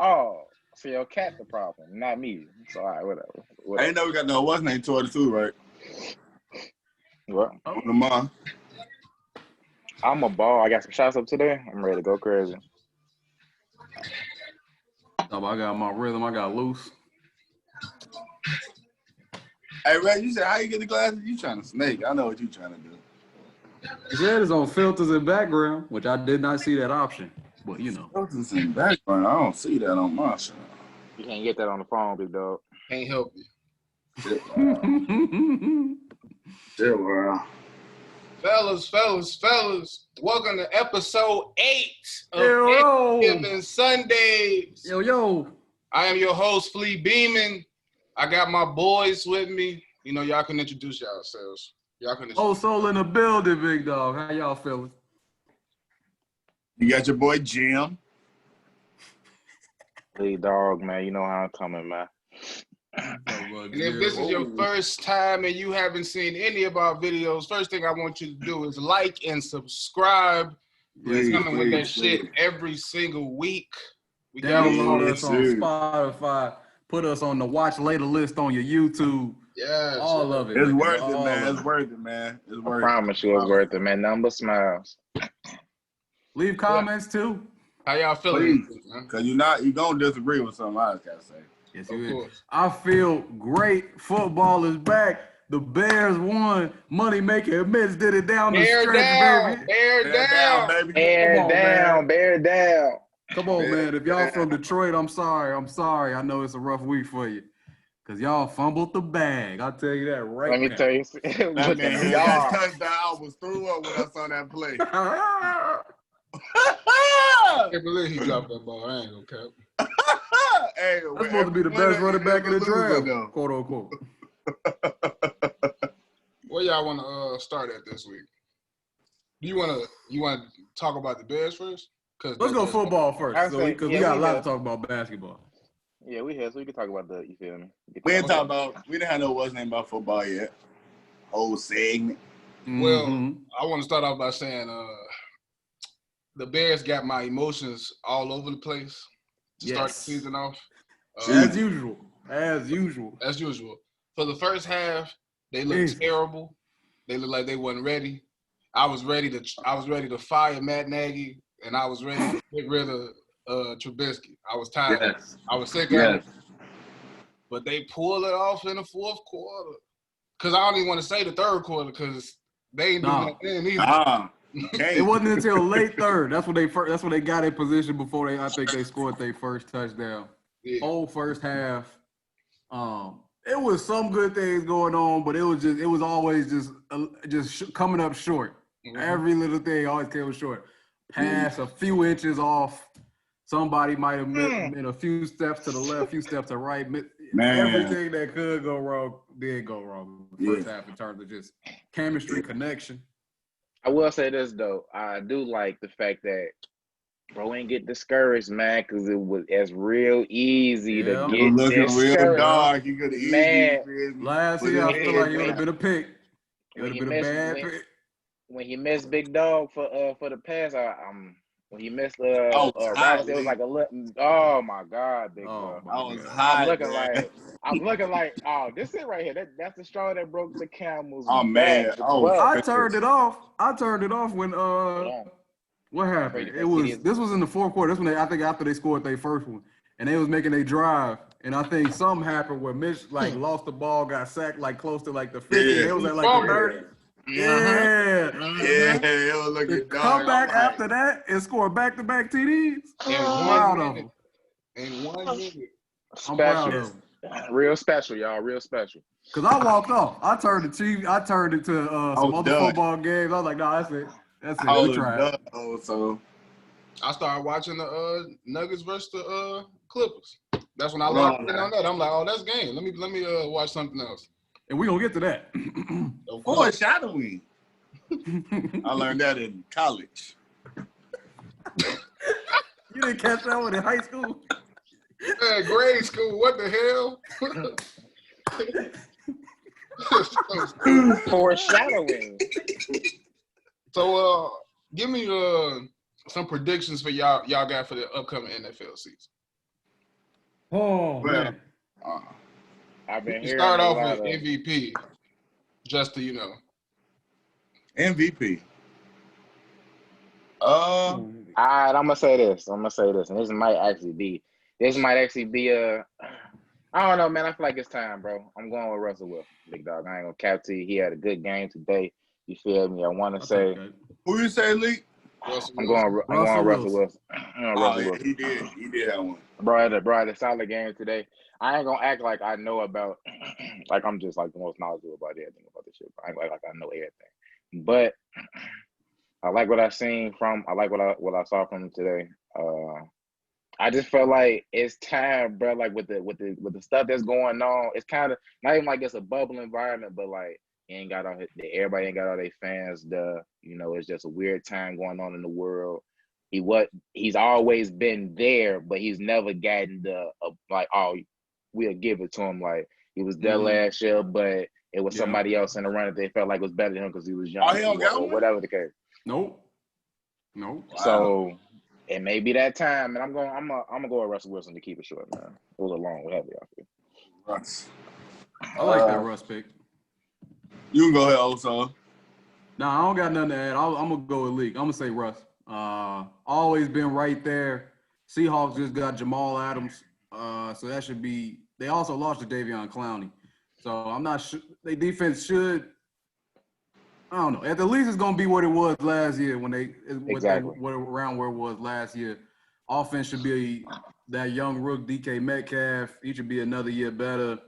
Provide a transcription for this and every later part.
Oh, so your cat the problem, not me. So all right, whatever. I ain't never got no what's name toilet too, right? What? On the mom. I'm a ball. I got some shots up today. I'm ready to go crazy. Oh, I got my rhythm. I got loose. Hey, Ray, you said how you get the glasses? You trying to snake? I know what you trying to do. He said it's on filters and background, which I did not see that option. But you know, Filters in the background. I don't see that on my shit. You can't get that on the phone, big dog. Can't help you. Shit, wow. Fellas, welcome to episode 8 of Given Sundaze. Yo. I am your host, Flea Beeman. I got my boys with me. You know, y'all can introduce yourselves. Whole soul in the building, big dog. How y'all feeling? You got your boy Jim. Big dog, man. You know how I'm coming, man. And if this is your first time and you haven't seen any of our videos, first thing I want you to do is like and subscribe. We're coming with that shit every single week. We download us on Spotify. Put us on the watch later list on your YouTube. Yes. All of it. It's worth it, man. It's worth it, man. It's worth it. I promise you it's worth it, man. Nothing but smiles. Leave comments too. How y'all feeling? Because you gonna disagree with something I gotta say. Yes, you is. I feel great. Football is back. The Bears won. Money making Mets did it down the stretch, baby. Bear down, baby. Bear down. Come on, man. If y'all from Detroit, I'm sorry. I know it's a rough week for you. Because y'all fumbled the bag. I'll tell you that right now. Let me tell you. That man, his touchdown was threw up when I saw that play. I can't believe he dropped that ball. I ain't gonna cap. Hey, that's supposed to be the best running back in the draft, quote unquote. Where y'all want to start at this week? Do you want to talk about the Bears first? Let's go football first, because we got a lot to talk about basketball. Yeah, we have, so we can talk about the. You feel me? We didn't have no what's name about football yet. Whole segment. Well, I want to start off by saying the Bears got my emotions all over the place to start the season off. As usual. For the first half, they looked terrible. They looked like they wasn't ready. I was ready to fire Matt Nagy, and I was ready to get rid of Trubisky. I was tired. Yes. I was sick of it. But they pulled it off in the fourth quarter. Because I don't even want to say the third quarter because they ain't doing nothing either. It wasn't until late third. That's when they got in position before I think they scored their first touchdown. Yeah. Whole first half. It was some good things going on, but it was always just coming up short. Mm-hmm. Every little thing always came up short. Pass a few inches off. Somebody might have made a few steps to the left, a few steps to the right. Man. Everything that could go wrong did go wrong in the first half in terms of just chemistry, connection. I will say this, though. I do like the fact that bro ain't get discouraged, man, because it's real easy to get discouraged. Real dark. You could last year, I feel like it would have been a pick. It would have been a bad pick. When he missed Big Dog for the pass, when he missed Ross, it was like a little. Oh my God, Big Dog! I'm looking like, oh, this is right here. That's the straw that broke the camel's back. I turned it off. When what happened? This was in the fourth quarter. This when I think after they scored their first one, and they was making a drive, and I think something happened where Mitch lost the ball, got sacked close to the 50. It was at the 30. Yeah, it was looking come back after that and score back-to-back TDs. I'm proud of them. In 1 minute. I'm proud of them. Real special, y'all. Real special. Cause I walked off. I turned it to some other football games. I was like, nah, that's it. We tried. So I started watching the Nuggets versus the Clippers. That's when I locked in on that. I'm like, oh, that's game. Let me watch something else. And we're going to get to that. Foreshadowing. I learned that in college. You didn't catch that one in high school? Yeah, grade school. What the hell? Foreshadowing. So, give me some predictions for y'all got for the upcoming NFL season. Oh, man. I've been hearing start off with MVP, just to, MVP. All right, I'm gonna say this, and this might actually be a. I don't know, man. I feel like it's time, bro. I'm going with Russell Wilson, big dog. I ain't gonna cap to you. He had a good game today. You feel me? I want to say. Who you say, Lee? I'm going Russell Wilson. He did have one. Bro, the solid game today. I ain't gonna act like I know about, like I'm just like the most knowledgeable about everything about this shit. I ain't like I know everything, but I like what I what I saw from him today. I just felt like it's time, bro. Like with the stuff that's going on, it's kind of not even like it's a bubble environment, but like everybody ain't got all their fans. It's just a weird time going on in the world. He's always been there, but he's never gotten we'll give it to him. Like he was there last year, but it was somebody else in the run that they felt like was better than him because he was young or whatever the case. Nope. Wow. So it may be that time, and I'm gonna go with Russell Wilson to keep it short, man. It was a long, heavy outfit. Russ. I like that Russ pick. You can go ahead, Oson. Nah, I don't got nothing to add. I'm gonna go with Leak. I'm gonna say Russ. Always been right there. Seahawks just got Jamal Adams, so that should be. They also lost to Davion Clowney, so I'm not sure. Their defense should. I don't know. At the least, it's gonna be what it was last year when around where it was last year. Offense should be that young rook DK Metcalf. He should be another year better.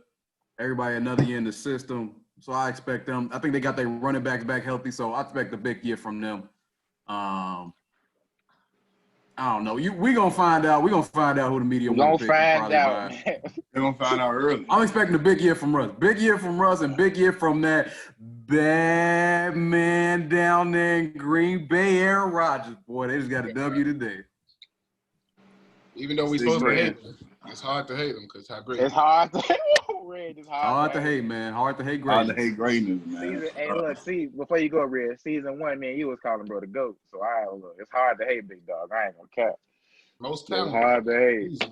Everybody another year in the system. So I expect them. I think they got their running backs back healthy, so I expect a big year from them. I don't know. We gonna find out. We gonna find out who the media will pick. Find out. They're gonna find out early. I'm expecting a big year from Russ. Big year from Russ, and big year from that bad man down there in Green Bay, Aaron Rodgers. Boy, they just got a W today. Even though we're supposed to hate him, it's hard to hate him because how great. It's hard to Red. It's hard to hate, man. Hard to hate greatness. Hard to hate greatness, man. Before you go, Red, season 1, man, you was calling bro the GOAT. So look, it's hard to hate, big dog. I ain't gonna cap. Most talented. It's hard to hate.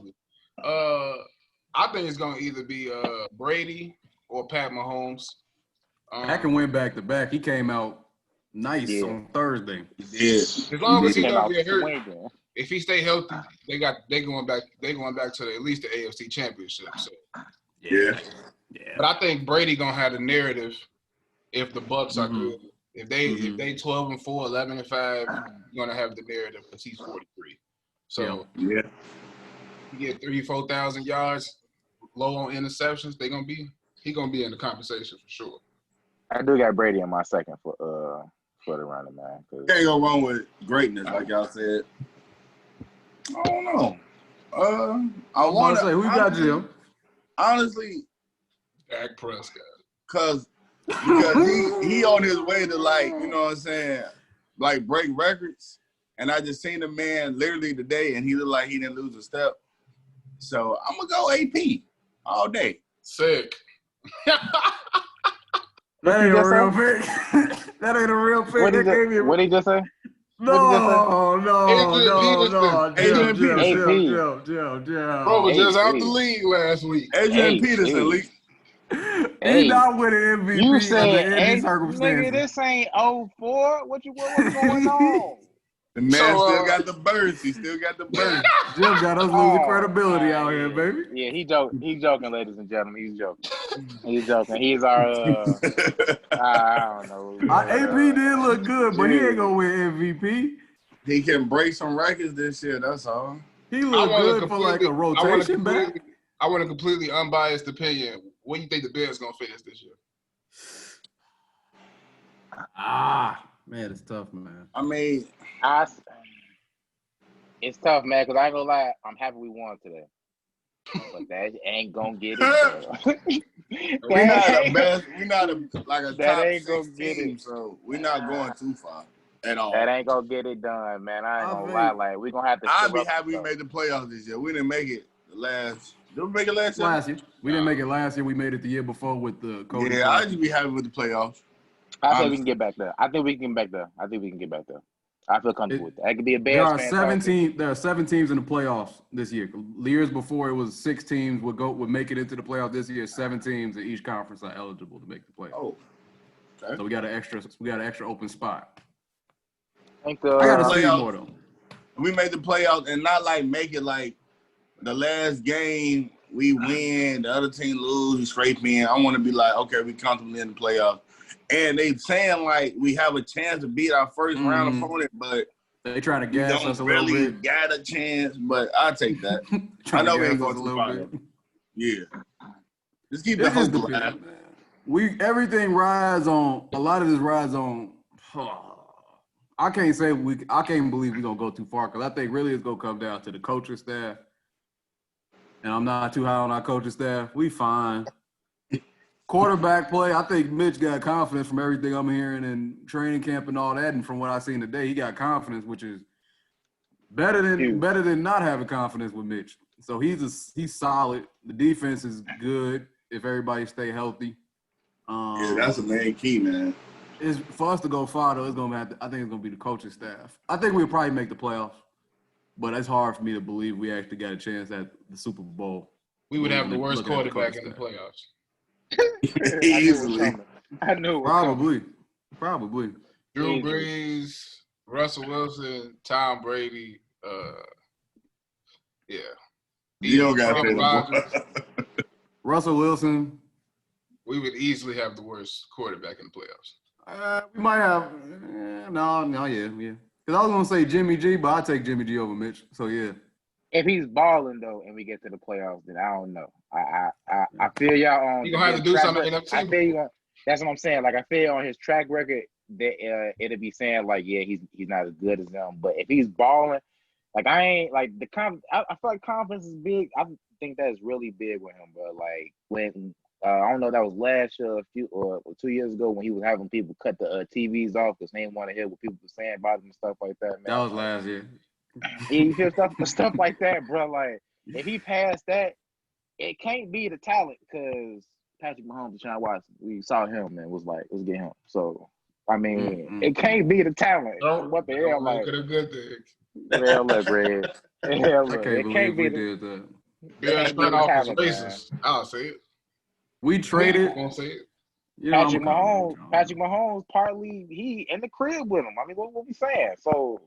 I think it's gonna either be Brady or Pat Mahomes. Pat went back to back. He came out nice on Thursday. He did. As long as he don't get hurt. If he stay healthy, they going back to at least the AFC Championship. So yeah. But I think Brady gonna have the narrative if the Bucs are good. If they 12-4, 11-5, you're gonna have the narrative because he's 43. So yeah, you get 3,000-4,000 yards, low on interceptions. He gonna be in the conversation for sure. I do got Brady in my second for the running, man. Can't go wrong with greatness, like y'all said. I don't know. I want to say, who got Jim? Honestly, Dak Prescott. Because he on his way to, like, you know what I'm saying, like break records. And I just seen the man literally today, and he looked like he didn't lose a step. So I'm gonna go AP all day. Sick. That ain't a real pick. That ain't a real pick. What did he just say? No. Adrian Peterson. Bro was just out the league last week. Adrian Peterson, league. He's not winning MVP. You said, any circumstances. Nigga, this ain't 04. What's going on? The man still got the burst. He still got the burst. Jim got us losing credibility out here, baby. Yeah, he's joking, ladies and gentlemen. He's joking. He's our, I don't know. AP did look good, but he ain't going to win MVP. He can break some records this year, that's all. He looked good for like a rotation back. I want a completely unbiased opinion. Where do you think the Bears going to finish this year? Man, it's tough, man. I mean, it's tough, man, because I ain't gonna lie, I'm happy we won today. But that ain't gonna get it. We're not the best. We're not a top ain't 6 gonna get team, it. so we're not going too far at all. That ain't gonna get it done, man. I ain't gonna lie. Like, we're gonna have to. I'd be happy we made the playoffs this year. We didn't make it last. Did we make it last year? Last year. We didn't make it last year. We made it the year before with the Cody. Yeah, I'd just be happy with the playoffs. I think we can get back there. I think we can get back there. I feel comfortable with that. I could be a Bears there are fan. 17. There are 7 teams in the playoffs this year. Years before, it was 6 teams would make it into the playoffs. This year, 7 teams in each conference are eligible to make the playoffs. Oh, okay. So we got an extra open spot. I gotta see more though. We made the playoffs and not like make it like the last game we win, the other team lose, we scrape in. I want to be like, okay, we comfortably in the playoffs. And they saying like we have a chance to beat our first round opponent, but they trying to gas us a little really bit. Got a chance, but I'll take that. I know we ain't going too far. Yeah, just keep the hope alive. Everything rides on a lot of this rides on. I can't believe we're gonna go too far because I think really it's gonna come down to the coaching staff. And I'm not too high on our coaching staff. We fine. Quarterback play, I think Mitch got confidence from everything I'm hearing in training camp and all that. And from what I seen today, he got confidence, which is better than not having confidence with Mitch. So he's solid. The defense is good if everybody stay healthy. Yeah, that's the main key, man. It's for us to go far though. I think it's gonna be the coaching staff. I think we'll probably make the playoffs, but it's hard for me to believe we actually got a chance at the Super Bowl. We would have the worst quarterback in the playoffs. Easily. I knew. Probably. Drew Brees, Russell Wilson, Tom Brady. Yeah. You don't got to Russell Wilson. We would easily have the worst quarterback in the playoffs. We might have. Yeah. Because I was gonna say Jimmy G, but I take Jimmy G over Mitch. So yeah. If he's balling though, and we get to the playoffs, then I don't know. I feel y'all on. You gonna have to do something. I feel you. That's what I'm saying. Like I feel on his track record that it'll be saying like, yeah, he's not as good as them. But if he's balling, like I ain't like the I feel like confidence is big. I think that is really big with him, bro. Like when I don't know, that was last year, a few or 2 years ago when he was having people cut the TVs off because they didn't want to hear what people were saying about him and stuff like that. Man, that was last year. You feel stuff like that, bro. Like if he passed that, it can't be the talent because Patrick Mahomes and Deshaun Watson, we saw him and was like, let's get him. So I mean, it can't be the talent. What the hell, like? Look at a good thing. Hell, look, Red. Hell, look. I can't believe we did that. Yeah, spread off his racist. I'll say it. We traded. Won't say it. Patrick Mahomes, partly he in the crib with him. I mean, what we saying? So.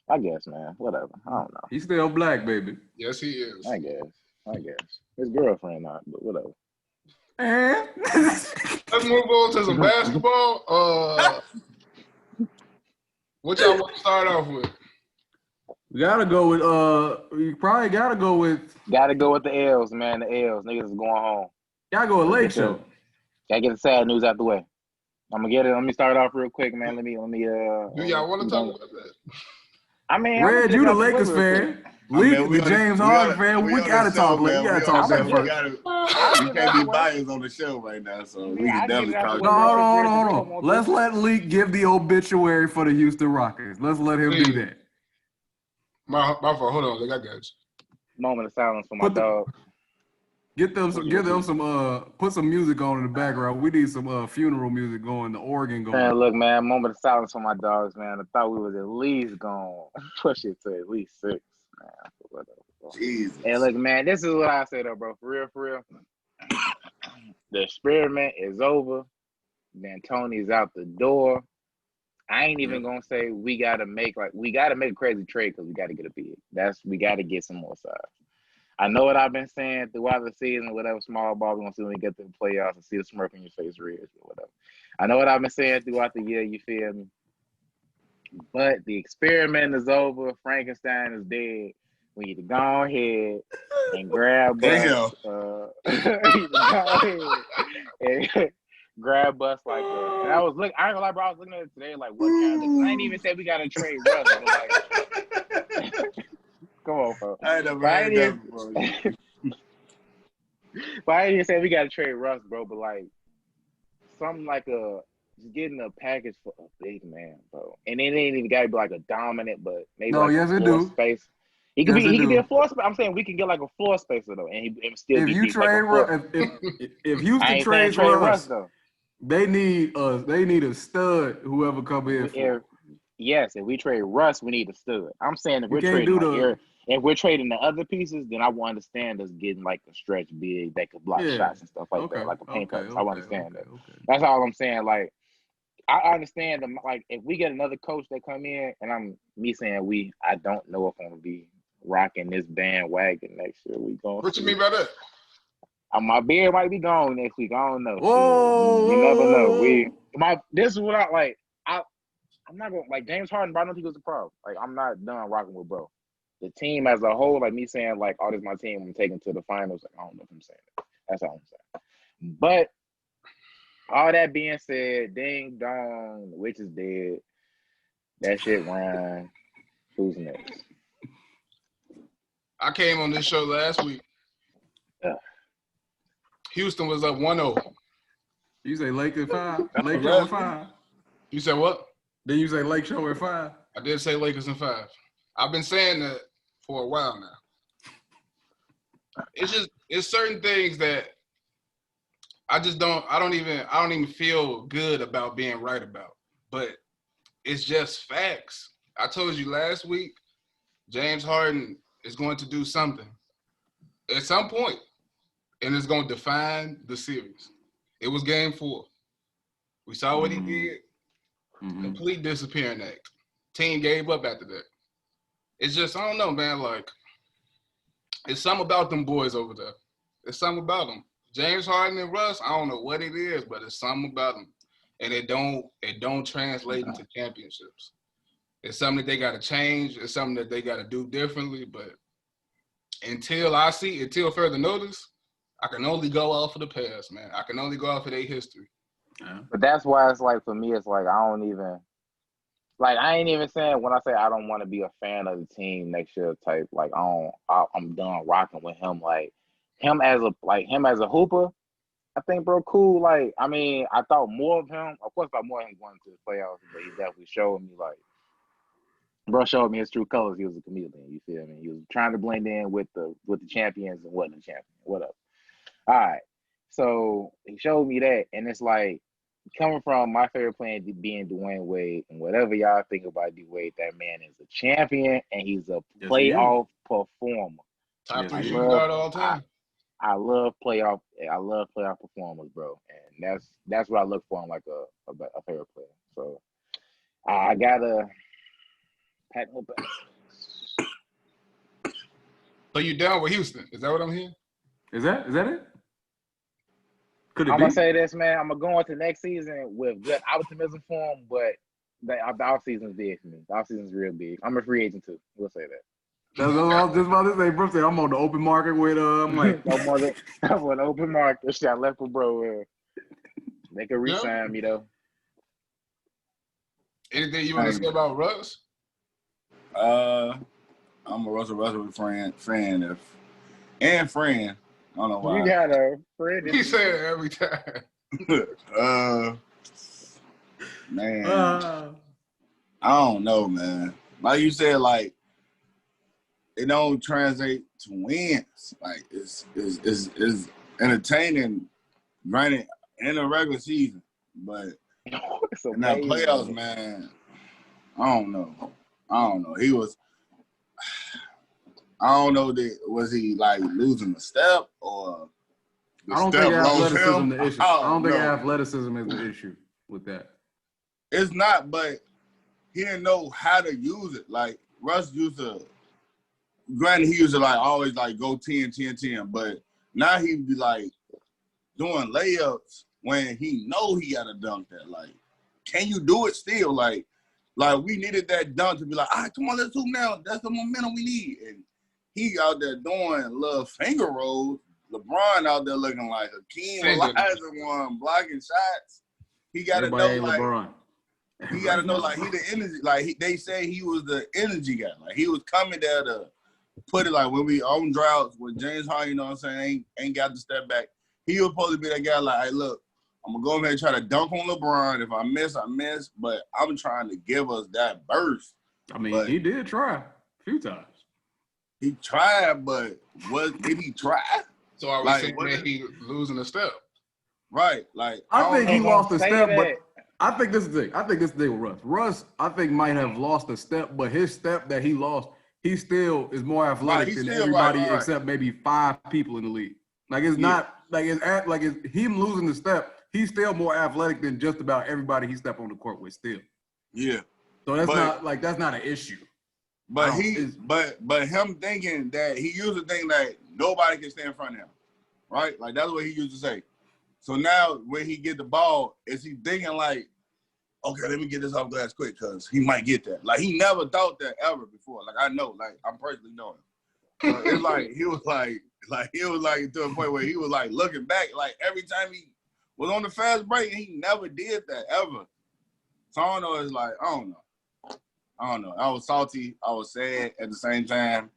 I guess, man. Whatever. I don't know. He's still black, baby. Yes, he is. I guess. His girlfriend not, but whatever. Let's move on to some basketball. What y'all want to start off with? We gotta go with we probably gotta go with the L's, man. The L's. Niggas is going home. Gotta go with Lake Show. Gotta get the sad news out the way. I'm gonna get it. Let me start off real quick, man. Let me do y'all want to talk about that? I mean, Red, you the Lakers fan. The James Harden fan. We gotta talk. We gotta talk that first. You can't be biased on the show right now, so we can definitely talk. No, hold on. Let's let Leak give the obituary for the Houston Rockets. Let's let him do that. My fault. Hold on, I got you. Moment of silence for my dog. Give them some put some music on in the background. We need some funeral music going, the organ going. Man, look, man, moment of silence for my dogs, man. I thought we was at least going push it to at least 6, man. Whatever. Jesus. Hey, look, man, this is what I say though, bro. For real. The experiment is over. D'Antoni's out the door. I ain't even gonna say we gotta make a crazy trade because we gotta get a bid. We gotta get some more size. I know what I've been saying throughout the season, whatever small ball we're going to see when we get to the playoffs and see the smirk on your face, Reg, or whatever. I know what I've been saying throughout the year, you feel me? But the experiment is over. Frankenstein is dead. We need to go ahead and grab us. And grab us like that. And I ain't gonna lie, bro, I was looking at it today like, what kind of, I ain't even say we got to trade Russ, but like, come on, folks. I ain't never heard that before. But I ain't even say we got to trade Russ, bro. But like something like just getting a package for a big man, bro. And it ain't even got to be like a dominant, but maybe a floor space. He could be a floor space. I'm saying we can get like a floor spacer though, and he still. If you trade Russ, if Houston trades Russ, though, they need a stud. Whoever come in for. yes, if we trade Russ, we need a stud. I'm saying if we're trading if we're trading the other pieces, then I will understand us getting like a stretch big that could block shots and stuff like that, like a paint cutter. I understand that. That's all I'm saying. Like, I understand them. Like, if we get another coach that come in, and I don't know if I'm gonna be rocking this bandwagon next year. What you mean by that? My beard might be gone next week. I don't know. Whoa, you never know. This is what I like. I'm not gonna like James Harden, but I don't think it was the problem. Like, I'm not done rocking with bro. The team as a whole, like me saying like, oh, this is my team, I'm taking to the finals. Like, I don't know if I'm saying that. That's all I'm saying. But all that being said, ding dong, the witch is dead. That shit ran. Who's next? I came on this show last week. Houston was up 1-0. You say Lake at 5? Lake Show at 5? You said what? Then you say Lake Show at 5? I did say Lakers in 5. I've been saying that for a while now. It's certain things that I don't even feel good about being right about. But it's just facts. I told you last week, James Harden is going to do something at some point, and it's going to define the series. It was game 4. We saw what he did. Complete disappearing act. Team gave up after that. It's just, I don't know, man. Like, it's something about them boys over there. It's something about them. James Harden and Russ, I don't know what it is, but it's something about them. And it don't translate into championships. It's something that they got to change. It's something that they got to do differently. But until further notice, I can only go off of the past, man. I can only go off of their history. Yeah. But that's why it's like, for me, it's like I ain't even saying when I say I don't want to be a fan of the team next year type. Like, I'm done rocking with him. Like, him as a hooper, I think, bro, cool. Like, I mean, I thought more of him. Of course, I thought more of him going to the playoffs, but he definitely showed me, like, bro showed me his true colors. He was a chameleon. You feel me? He was trying to blend in with the champions and wasn't a champion. Whatever. All right. So he showed me that, and it's like, coming from my favorite player being Dwayne Wade, and whatever y'all think about D Wade, that man is a champion and he's a playoff performer. Top 3 shooting guard all time. I love playoff performers, bro, and that's what I look for in like a favorite player. So I gotta pat my back. So you down with Houston? Is that what I'm hearing? Is that it? I'm gonna say this, man. I'm gonna go into next season with good optimism for him, but the off season's big for me. The off season's real big. I'm a free agent too. We'll say that. That's what I was just about to say, bro. I'm on the open market with I'm like I'm on the open market. Shit, I left for bro. They can re-sign me though. Anything you want to say about Russ? I'm a Russell Westbrook fan. I don't know why. You got a friend. He said it every time. Man. I don't know, man. Like you said, like, it don't translate to wins. Like, it's entertaining, granted, in the regular season. But in that playoffs, man, I don't know. He was I don't know was he like losing a step or I don't think athleticism is the issue. I don't think athleticism is the issue with that. It's not, but he didn't know how to use it. Like, Russ used to, granted, he used to like always like go 10, but now he be like doing layups when he know he got to dunk that. Like, can you do it still? Like we needed that dunk to be like, all right, come on, let's hoop now. That's the momentum we need. And he out there doing little finger rolls. LeBron out there looking like Hakeem Olajuwon blocking shots. He got to know like LeBron. He got to know like he the energy. Like they say he was the energy guy. Like he was coming there to put it like when we on droughts with James Harden. You know what I'm saying? Ain't got to step back. He was supposed to be that guy. Like, hey, look, I'm gonna go over here and try to dunk on LeBron. If I miss, I miss. But I'm trying to give us that burst. I mean, he did try a few times. He tried, but did he try? So are we saying that he losing a step? Right. Like I think he lost a step, but I think this is the thing. I think this is the thing with Russ. Russ, I think, might have lost a step, but his step that he lost, he still is more athletic than everybody except maybe 5 people in the league. Like it's not like it's him losing the step. He's still more athletic than just about everybody he step on the court with still. Yeah. So that's not an issue. But but him thinking that he used to think that nobody can stand in front of him, right? Like that's what he used to say. So now when he get the ball, is he thinking like, okay, let me get this off glass quick because he might get that. Like he never thought that ever before. Like I know, like I'm personally knowing him. So it's like he was like to a point where he was like looking back, like every time he was on the fast break, he never did that ever. So I don't know. It's like I don't know. I was salty. I was sad at the same time.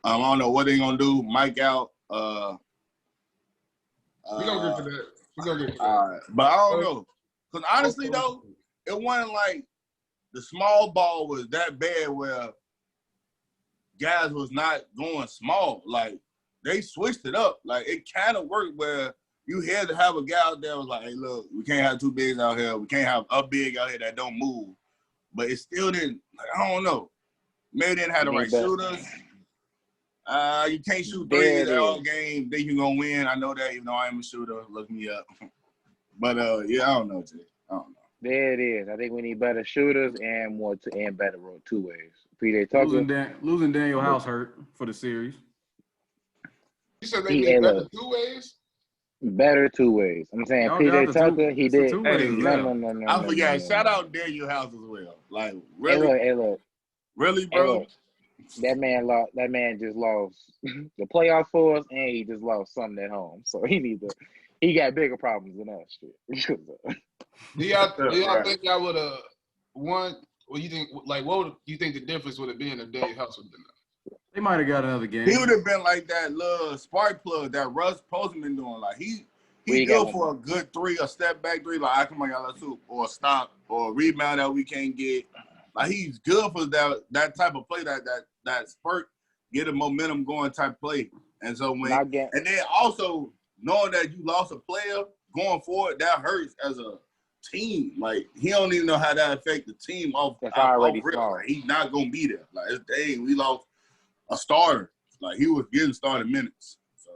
I don't know what they gonna do. Mike out. We gonna get to that. But I don't know. Because honestly, though, it wasn't like the small ball was that bad where guys was not going small. Like, they switched it up. Like, it kind of worked where you had to have a guy out there was like, hey, look, we can't have 2 bigs out here. We can't have a big out here that don't move. But it still didn't, like, I don't know. Maybe they didn't have the right shooters. You can't shoot threes all game. Then you're going to win. I know that, even though I am a shooter. Look me up. But, yeah, I don't know, Jay. I don't know. There it is. I think we need better shooters and better two-ways. PJ Tucker. Losing Daniel House hurt for the series. You said they need better two-ways? Better two-ways. I'm saying PJ Tucker, he did. No. I forgot. Shout out Daniel House as well. Like, really? Hey, look. Really, bro? Hey, look. That man just lost the playoffs for us, and he just lost something at home. So he got bigger problems than us. Do y'all think y'all would have won? What you think? Like, what would you think the difference would have been if Daniel House would have been there? They might have got another game. He would have been like that little spark plug that Russ Poston been doing. Like he good for a good 3, a step back 3, like I come on, y'all two, or a stop, or a rebound that we can't get. Like he's good for that type of play, that spurt, get a momentum going type play. And so and then also knowing that you lost a player going forward, that hurts as a team. Like he don't even know how that affect the team off. That's already like, he's not gonna be there. Like it's we lost a starter. Like he was getting started minutes. So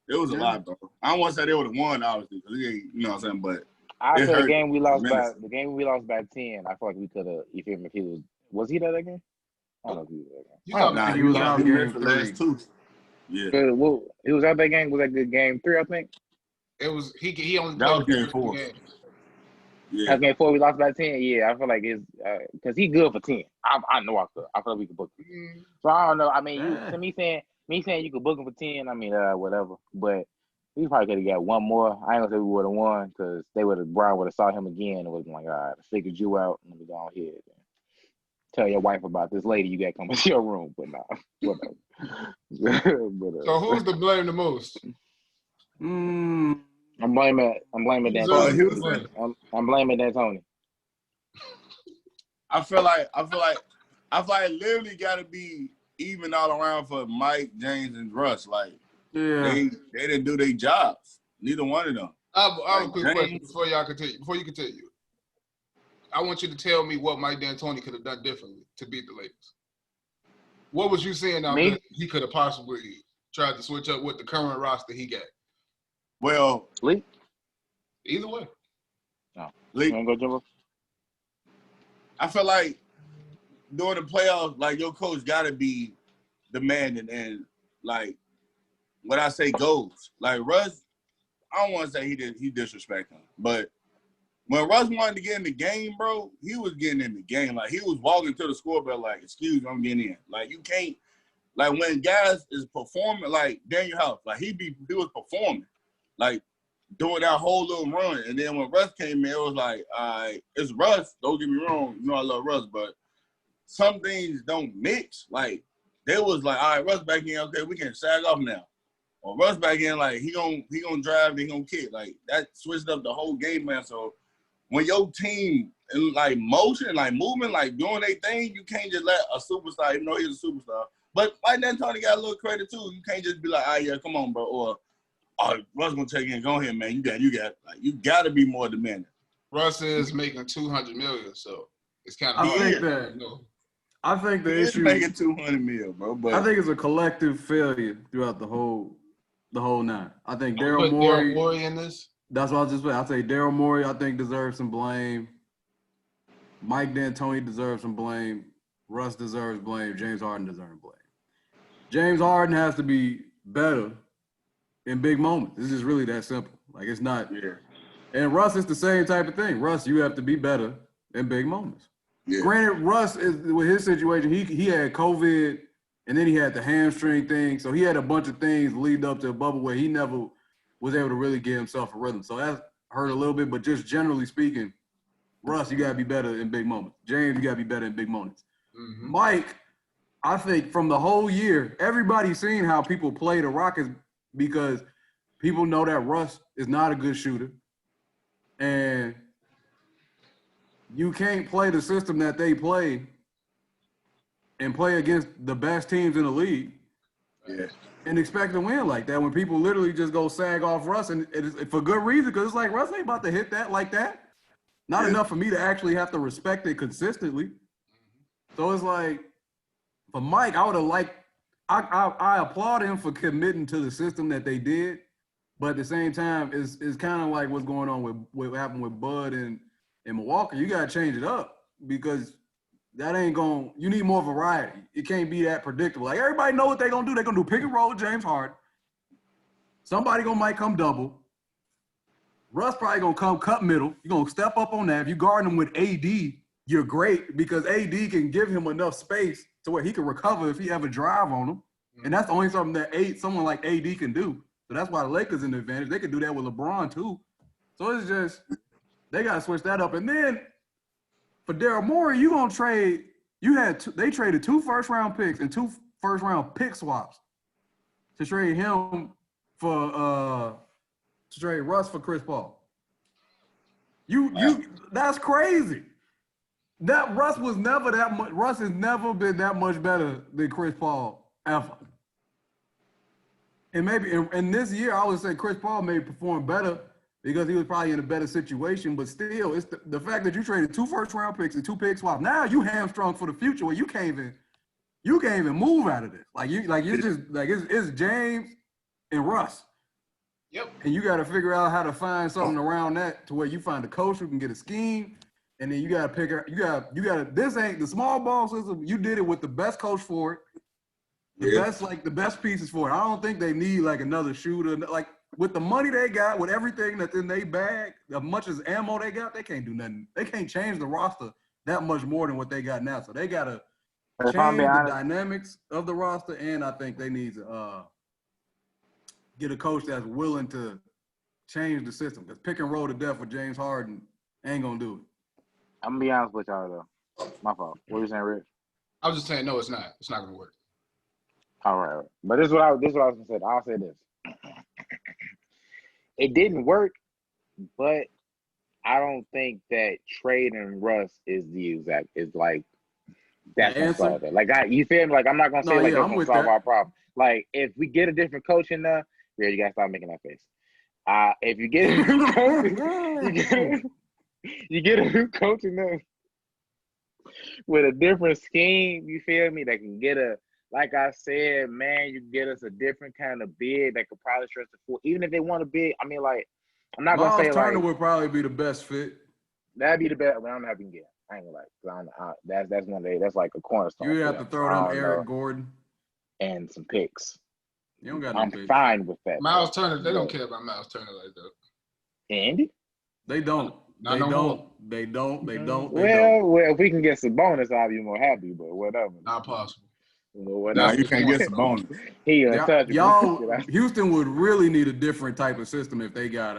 it was a lot, bro. I don't want to say they would have won, obviously, because you know what I'm saying, but I feel the game we lost by 10. I feel like we could have. You feel me? If he was he there that game? I don't know if he was there. He was out game for the last 2. Yeah. He was out that game. Was that good game 3? I think. It was. He only that was game 4. Yeah. Game 4 we lost by 10. Yeah, I feel like it's because he's good for 10. I know I could. I feel like we could book him. So I don't know. I mean, to me saying you could book him for 10. I mean, whatever. But we probably could have got one more. I ain't gonna say we would have won because Brown would have saw him again and was like, all right, I figured you out. Let me go on here. Tell your wife about this lady you got coming to your room. But nah, whatever. So who's to blame the most? I'm blaming D'Antoni. I'm blaming D'Antoni. I feel like it literally got to be even all around for Mike, James, and Russ. Like, they didn't do their jobs. Neither one of them. I have a quick question before you continue. I want you to tell me what Mike D'Antoni could have done differently to beat the Lakers. What was you saying now that he could have possibly tried to switch up with the current roster he got? Well, Lee? Either way. No. Lee? You want to go, Jimbo? I feel like during the playoffs, like your coach got to be demanding and like when I say goes, like Russ, I don't want to say he disrespect him, but when Russ wanted to get in the game, bro, he was getting in the game. Like he was walking to the scoreboard like, excuse me, I'm getting in. Like you can't, like when guys is performing, like Daniel House, like he was performing, like doing that whole little run. And then when Russ came in, it was like, all right, it's Russ. Don't get me wrong, you know I love Russ, but some things don't mix. Like they was like, all right, Russ back in, okay, we can sag off now. Or Russ back in, like he gonna drive, he gonna kick. Like that switched up the whole game, man. So when your team in like motion, like moving, like doing their thing, you can't just let a superstar, even though he's a superstar. But Mike D'Antoni got a little credit too. You can't just be like, yeah, come on, bro. Or Russ gonna take in, go ahead, man. You got like you gotta be more demanding. Russ is making $200 million, so it's kind of. I think the issue making $200 million, bro. But I think it's a collective failure throughout the whole nine. I think Daryl Morey in this. That's what I was just saying. I say Daryl Morey, I think, deserves some blame. Mike D'Antoni deserves some blame. Russ deserves blame. James Harden deserves blame. James Harden has to be better in big moments. It's just really that simple. Like, it's not. Yeah. And Russ is the same type of thing. Russ, you have to be better in big moments. Yeah. Granted, Russ, with his situation, he had COVID, and then he had the hamstring thing. So he had a bunch of things lead up to a bubble where he never was able to really get himself a rhythm. So that hurt a little bit, but just generally speaking, Russ, you got to be better in big moments. James, you got to be better in big moments. Mm-hmm. Mike, I think from the whole year, everybody's seen how people play the Rockets because people know that Russ is not a good shooter. And you can't play the system that they play and play against the best teams in the league. Yeah. And expect to win like that when people literally just go sag off Russ, and it's for good reason, because it's like Russ ain't about to hit that like that. Not enough for me to actually have to respect it consistently. So it's like, for Mike, I would have liked, I applaud him for committing to the system that they did, but at the same time, it's kind of like what's going on with what happened with Bud and Milwaukee. You got to change it up because that ain't going, you need more variety. It can't be that predictable. Like, everybody know what they're going to do. They're going to do pick and roll with James Harden. Somebody might come double. Russ probably going to come cut middle. You're going to step up on that. If you guard him with AD, you're great because AD can give him enough space to where he can recover if he ever drive on him. And that's the only something that someone like AD can do. So that's why the Lakers in the advantage. They could do that with LeBron too. So it's just, they got to switch that up. And then for Daryl Morey, you going to trade, they traded 2 first-round picks and 2 first-round pick swaps to trade him for, to trade Russ for Chris Paul. That's crazy. That Russ was never that much. Russ has never been that much better than Chris Paul ever. And maybe in this year, I would say Chris Paul may perform better because he was probably in a better situation. But still, it's the fact that you traded 2 first-round picks and 2 pick swaps. Now you hamstrung for the future where you can't even move out of this. It's James and Russ. Yep. And you got to figure out how to find something around that to where you find a coach who can get a scheme. And then you got to pick out, you got to, this ain't the small ball system. You did it with the best coach for it. The best pieces for it. I don't think they need like another shooter. Like with the money they got, with everything that's in their bag, as much as ammo they got, they can't do nothing. They can't change the roster that much more than what they got now. So they got to change the dynamics of the roster. And I think they need to get a coach that's willing to change the system. Because pick and roll to death with James Harden ain't going to do it. I'm gonna be honest with y'all though. My fault. What were you saying, Rich? I was just saying, no, it's not. It's not gonna work. All right. But this is what I was gonna say. I'll say this. It didn't work, but I don't think that trading Russ is the exact. It's like that's gonna solve it. Like you feel me? Like I'm not gonna say that's gonna solve our problem. Like if we get a different coach in there, you gotta stop making that face. If you get a new coach, you get a new coach in there with a different scheme, you feel me? That can get like I said, man, you get us a different kind of bid that could probably stretch the floor. Even if they want a bid, I mean, like, I'm not going to say Turner would probably be the best fit. That'd be the best. Well, I'm happy to get. I ain't gonna lie. That's one day. That's like a cornerstone. You have to throw them Eric Gordon and some picks. You don't got I'm fine with that. Miles Turner, they don't care about Miles Turner like that. Andy? They don't. They don't. Well, if we can get some bonus, I'll be more happy. But whatever. Not possible. No, you can't get some bonus. Y'all, Houston would really need a different type of system if they got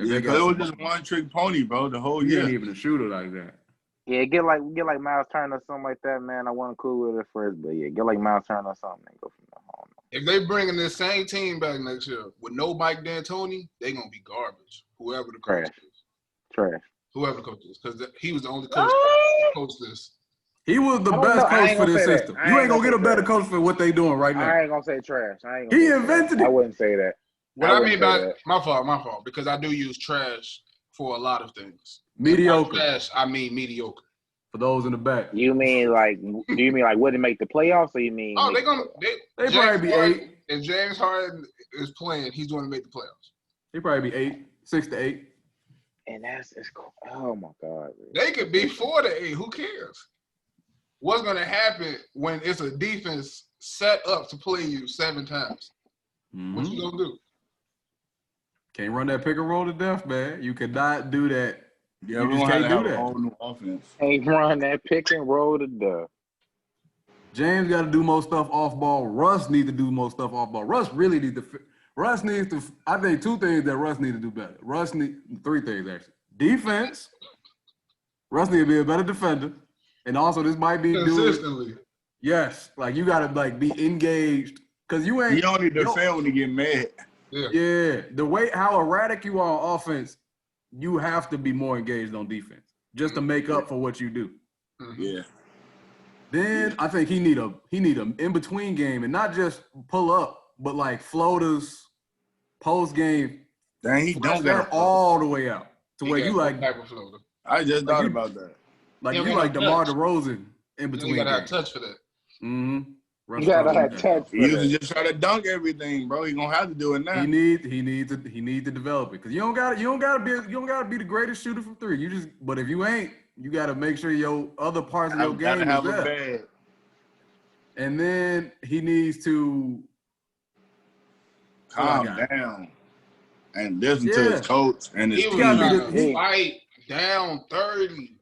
it was just one trick pony, bro. The whole year. He ain't even a shooter like that. Yeah, get like Miles Turner or something like that, man. I wasn't cool with it first, but yeah, get like Miles Turner or something and go from there. If they bringing this same team back next year with no Mike D'Antoni, they gonna be garbage. Whoever the coach is. Trash. Whoever the coach is, because he was the only coach that coached this. He was the best coach for this system. You ain't gonna get a better coach for what they doing right now. I ain't gonna say trash. He invented it. I wouldn't say that. What I mean by my fault, because I do use trash for a lot of things. Mediocre. Trash, I mean mediocre. For those in the back. Do you mean like wouldn't make the playoffs, or you mean? Oh, they probably be 8. If James Harden is playing, he's going to make the playoffs. He probably be 8, 6 to 8. And it's oh my God. Man. They could be 4 to 8. Who cares? What's going to happen when it's a defense set up to play you 7 times? Mm-hmm. What you going to do? Can't run that pick and roll to death, man. You cannot do that. Yeah, you just can't do that. A whole new offense. Can't run that pick and roll to death. James got to do more stuff off ball. Russ needs to do more stuff off ball. Russ really needs to. Russ needs to. I think 2 things that Russ needs to do better. Russ need 3 things actually. Defense. Russ needs to be a better defender, and also this might be consistently. Yes, like you got to like be engaged because you ain't. You only defend when you get mad. Yeah. The way how erratic you are on offense, you have to be more engaged on defense just to make up for what you do. Yeah. Then I think he need a in between game and not just pull up, but like floaters, post game. Dang, he don't that all the way out to where you like. I just thought about that. Like you like DeMar DeRozan in between. You gotta have touch for that. Mm-hmm. You gotta have touch. He used to just try to dunk everything, bro. He gonna have to do it now. He need to develop it because you don't gotta be the greatest shooter from 3. But if you ain't, you gotta make sure your other parts of your game is there. And then he needs to calm down and listen to his coach and his team. He fight down 30.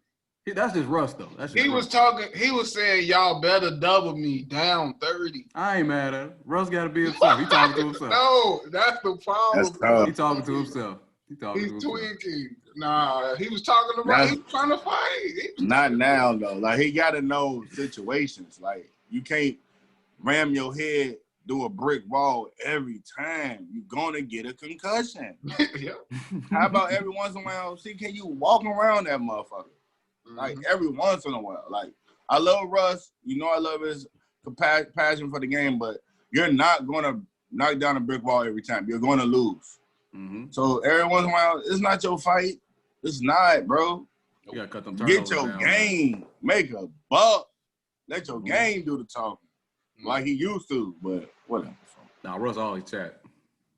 That's just Russ, though. He was saying, y'all better double me down 30. I ain't mad at him. Russ got to be himself. He talking to himself. No, that's the problem. He talking to himself. He's tweaking. Nah, he was talking about he was trying to fight. Not now, though. Like, he got to know situations. Like, you can't ram your head through a brick wall every time. You're going to get a concussion. Yeah. How about every once in a while, can you walk around that motherfucker? Like, every once in a while. Like, I love Russ. You know I love his passion for the game, but you're not going to knock down a brick wall every time. You're going to lose. Mm-hmm. So, every once in a while, it's not your fight. It's not, bro. You got to cut them turnovers Get your down, game. Man. Make a buck. Let your game do the talking. Like he used to, but whatever. Nah, Russ always chat.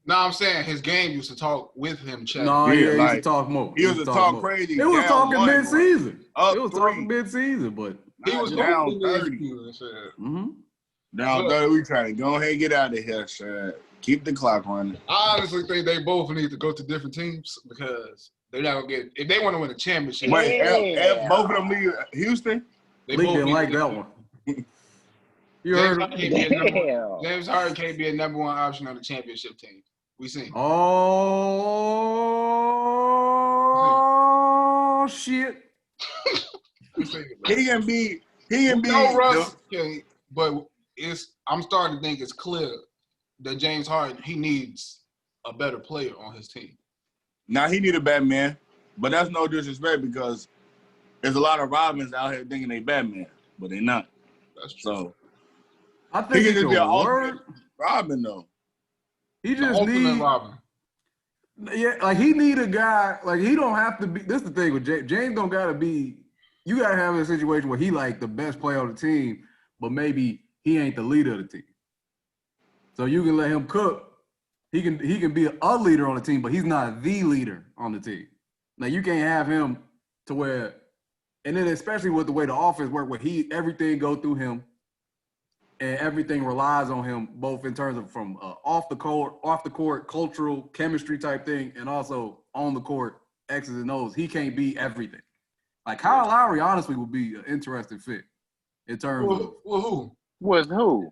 No, I'm saying his game used to talk with him chatting. No, he used to talk more. He used to talk crazy. It was talking mid-season. It was talking mid-season, but he was down 30. Mm-hmm. Down 30, we trying to go ahead and get out of here, shit. Keep the clock running. I honestly think they both need to go to different teams because they're not gonna get if they want to win a championship. Wait, both of them leave Houston? They both didn't like that one. You heard him? James Harden can't be a number 1 option on the championship team. We seen. Oh shit! He can be. No, Russ. But I'm starting to think it's clear that James Harden he needs a better player on his team. Now he need a Batman, but that's no disrespect because there's a lot of Robins out here thinking they Batman, but they not. That's true. So. I think he can be an ultimate Robin, though. He just needs Robin. Yeah, like he need a guy. Like he don't have to be. This is the thing with James. James don't gotta be. You gotta have a situation where he like the best player on the team, but maybe he ain't the leader of the team. So you can let him cook. He can be a leader on the team, but he's not the leader on the team. Now you can't have him to where, and then especially with the way the offense work, where everything go through him. And everything relies on him, both in terms of from off the court, cultural chemistry type thing, and also on the court, X's and O's. He can't be everything. Like Kyle Lowry, honestly, would be an interesting fit in terms of who? Was who?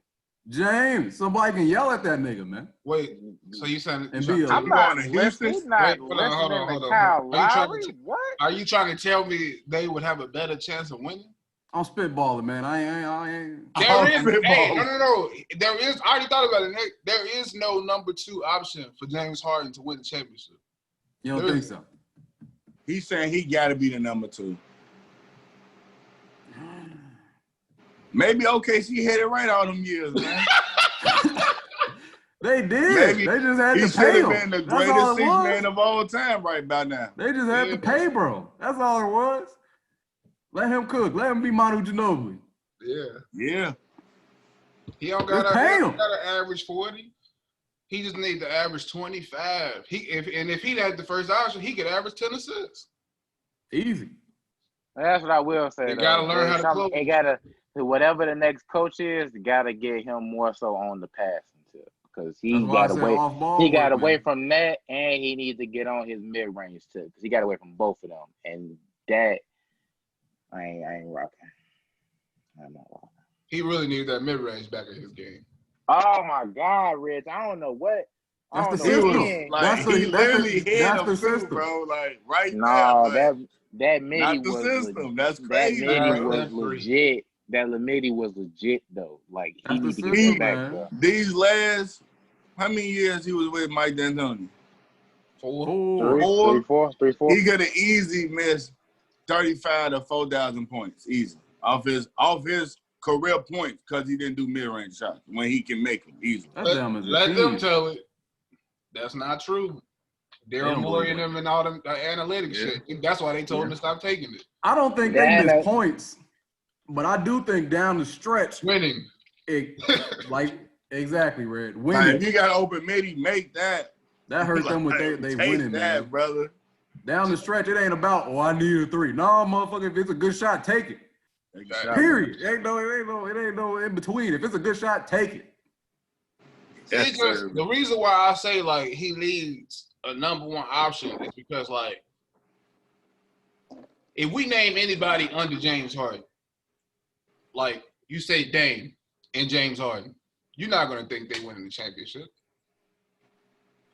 James. Somebody can yell at that nigga, man. Wait, so you saying I'm not listening? He's not listening to Kyle Lowry? What? Are you trying to tell me they would have a better chance of winning? I'm spitballing, man. I ain't. There is, no. There is. I already thought about it. There is no number 2 option for James Harden to win the championship. You don't think so? He's saying he got to be the number 2. Maybe OKC hit it right all them years, man. They did. Maybe they just had he to should pay have him. been the That's greatest all it six was. man of all time right by now. They just had to pay, bro. That's all it was. Let him cook. Let him be Manu Ginobili. Yeah. He don't got to average 40. He just need to average 25. If he had the first option, he could average 10 assists. Easy. That's what I will say. You gotta learn how to close. They gotta, whatever the next coach is, gotta get him more so on the passing tip because he got away. He got away from that, and he needs to get on his mid range too because he got away from both of them. And that, I ain't rocking. I'm not rocking. He really needs that mid range back in his game. Oh my God, Rich! I don't know what. That's the system. Like he literally hit him too, bro. Like right there. Like, that midi not the was system. That's crazy. That midi was legit. That midi was legit though. Like he needs to get him back there. These last, how many years he was with Mike D'Antoni? 4. He could have easily missed 35 to 4,000 points, easy off his career points because he didn't do mid range shots when he can make them easily. Let them tell it. That's not true. Daryl Morey and them and all them analytics shit. That's why they told him to stop taking it. I don't think they miss points, but I do think down the stretch, winning. Exactly, Red. Winning. Like, if you got open midi, make that. That hurt them when they winning, that, man. Brother. Down the stretch, it ain't about, I need a 3. No, motherfucker, if it's a good shot, take it. Exactly. Period. It ain't no in between. If it's a good shot, take it. The reason why I say like he needs a number one option is because like if we name anybody under James Harden, like you say Dame and James Harden, you're not gonna think they winning the championship.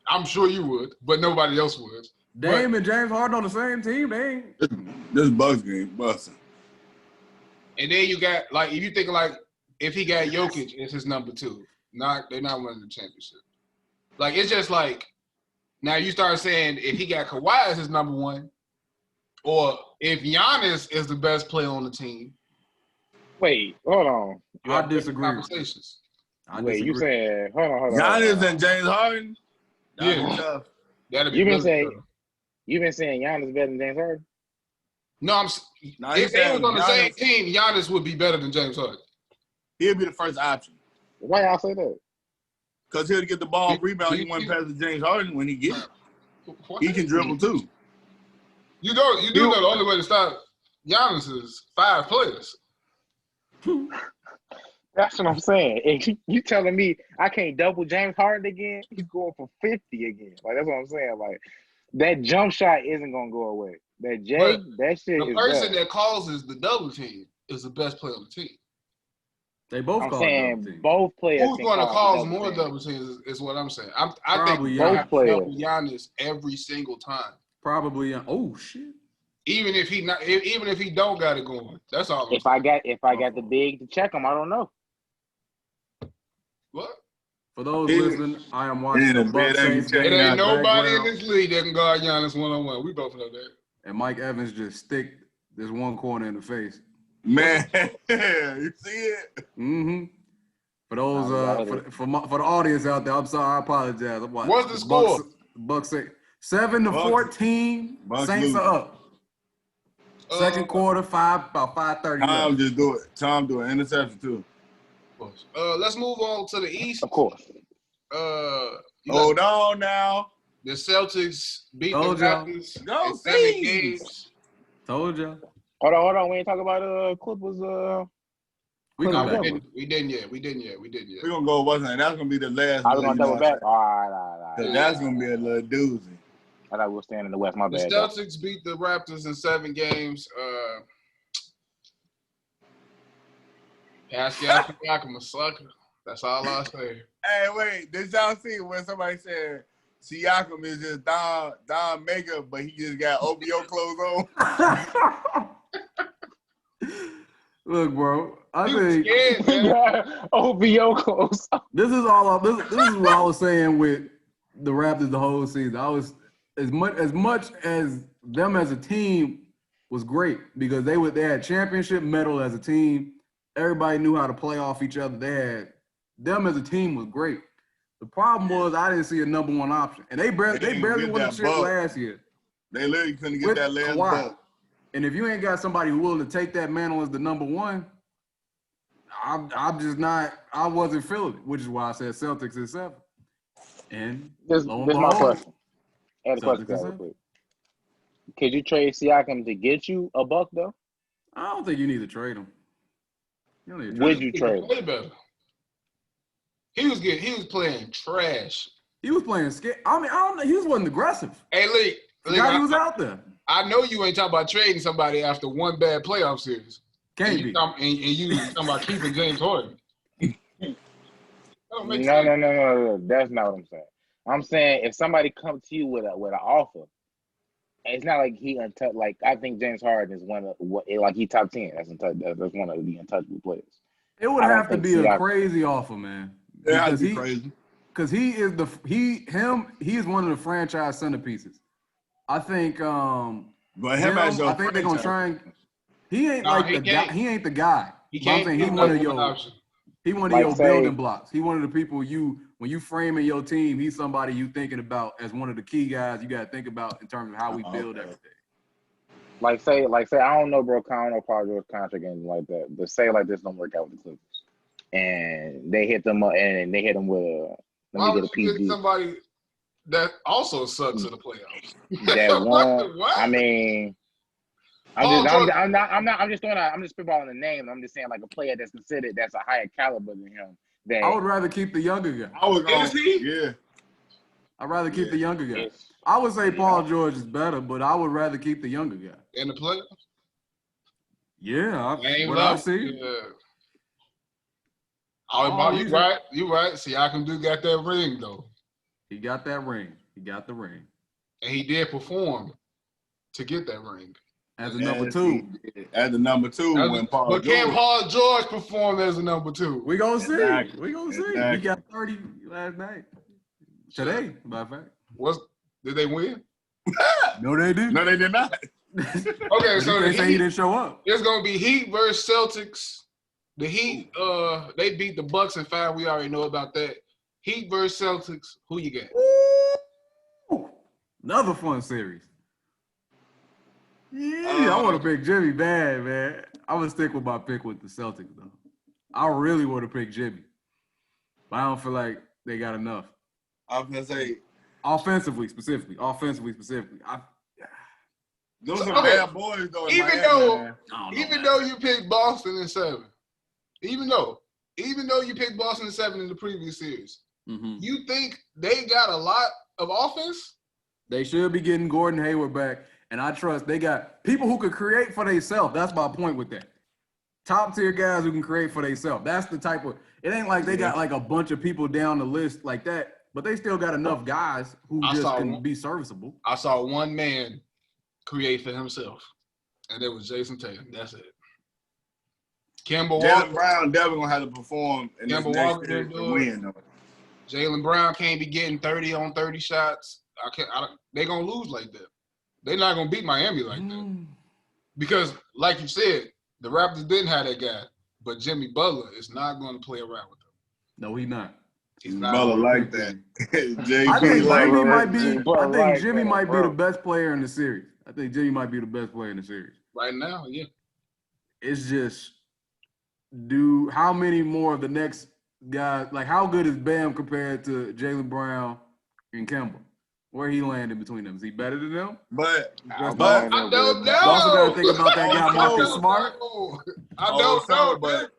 I'm sure you would, but nobody else would. Dame and James Harden on the same team, they ain't. This Bucks game busting. And then you got like if you think like if he got Jokic, it's his number 2. They're not winning the championship. Like it's just like now you start saying if he got Kawhi as his number 1, or if Giannis is the best player on the team. Wait, hold on. I disagree. Wait, you saying hold on. Giannis and James Harden? Yeah. You've been saying Giannis better than James Harden? No, if they was on the same team, Giannis would be better than James Harden. He'll be the first option. Why y'all say that? Because he'll get the ball rebound. He won't pass to James Harden when he gets it. He can dribble too. You know the only way to stop Giannis is 5 players. That's what I'm saying. And you telling me I can't double James Harden again? He's going for 50 again. Like that's what I'm saying. Like that jump shot isn't gonna go away. That shit. The person that causes the double team is the best player on the team. They both. I'm saying both players. Who's going to cause more double teams is what I'm saying. I think both players double Giannis every single time. Probably. Oh shit. Even if he don't got it going, that's all. If I got the big to check him, I don't know. What? For those listening, I am watching the Bucks. It ain't nobody in this league that can guard Giannis one-on-one. We both know that. And Mike Evans just stick this one corner in the face. Man, you see it? Mm-hmm. For those for the audience out there, I'm sorry, I apologize. What's the score? Bucks 7-14. Saints are up. Second quarter, about 5:30. Tom just do it. Tom do an interception too. Let's move on to the East. Of course. Hold on now. The Celtics beat the Raptors in 7 games. Told you. Hold on. We ain't talking about Clippers. We didn't yet. We We're gonna go with that. That's gonna be the last. I was gonna double back. All right. That's gonna be a little doozy. I thought we were staying in the West. My bad. The Celtics beat the Raptors in 7 games. Pascal Siakam a sucker. That's all I say. Hey, wait. Did y'all see when somebody said Siakam is just Don Maker, but he just got OBO clothes on? Look, bro. I think OBO clothes. This is what I was saying with the Raptors the whole season. I was as much as them as a team was great because they had championship medal as a team. Everybody knew how to play off each other. Them as a team was great. The problem was I didn't see a number one option, and they barely won the shit last year. They literally couldn't get that last buck. And if you ain't got somebody willing to take that mantle as the number one, I'm just not. I wasn't feeling it, which is why I said Celtics at 7. And this is my question. Add a question real quick. Could you trade Siakam to get you a buck though? I don't think you need to trade him. Would you trade him? He was playing trash. He was playing scared. I mean, I don't know. He wasn't aggressive. Hey, Lee. He was out there. I know you ain't talking about trading somebody after one bad playoff series. Can't be. And you talking about keeping James Harden. No. That's not what I'm saying. I'm saying if somebody comes to you with an offer, it's not like he untouched. Like I think James Harden is one of like he top 10. That's one of the untouchable players. It would have to be a crazy offer, man. Yeah, it'd be crazy. Because he is one of the franchise centerpieces. I think. But him as I think they're gonna try and. He ain't the guy. He ain't the guy. He one of your building blocks. He one of the people when you framing your team. He's somebody you thinking about as one of the key guys you got to think about in terms of how we build everything. Like say I don't know, bro. I don't know Paul George contract and like that. But say like this don't work out with the Clippers, and they hit them up and they hit them with a. Why would you get somebody that also sucks in the playoffs? That one. What? I mean, I'm just spitballing the name. I'm just saying like a player that's considered that's a higher caliber than him. I would rather keep the younger guy. Yeah. I'd rather keep the younger guy. I would say Paul George is better, but I would rather keep the younger guy. In the playoffs? Yeah. I see. Yeah. You right. Siakam got that ring, though. He got that ring. He got the ring. And he did perform to get that ring. As a number two. As a number two when Paul George. But can Paul George perform as a number two? We gonna see. Exactly. We gonna see. Exactly. He got 30 last night. Today, by the fact. Did they win? No, they didn't. No, they did not. Okay, so they say he didn't show up. It's gonna be Heat versus Celtics. The Heat, they beat the Bucks in 5. We already know about that. Heat versus Celtics. Who you got? Ooh, another fun series. Yeah, I want to pick Jimmy bad, man. I'm gonna stick with my pick with the Celtics though. I really want to pick Jimmy, but I don't feel like they got enough. I was gonna say offensively specifically. Those are bad boys though. Even though you picked Boston in 7, even though you picked Boston in 7 in the previous series, you think they got a lot of offense? They should be getting Gordon Hayward back, and I trust they got people who could create for themselves. That's my point with that. Top tier guys who can create for themselves. That's the type of. It ain't like they got like a bunch of people down the list like that, but they still got enough guys who can be serviceable. I saw one man create for himself, and it was Jason Tatum. That's it. Jaylen Brown definitely gonna have to perform in this next series to win. Though. Jaylen Brown can't be getting 30 on 30 shots. They're gonna lose like that. They're not gonna beat Miami like that because, like you said, the Raptors didn't have that guy, but Jimmy Butler is not going to play around with them. No, he's not. He's not Butler like that. I think Jimmy might be the best player in the series. I think Jimmy might be the best player in the series. Right now, yeah. It's just, how many more of the next guys, like how good is Bam compared to Jaylen Brown and Kemba? Where he landed between them? Is he better than them? But I don't know. You also got to think about that guy, Marcus Smart. I don't know. But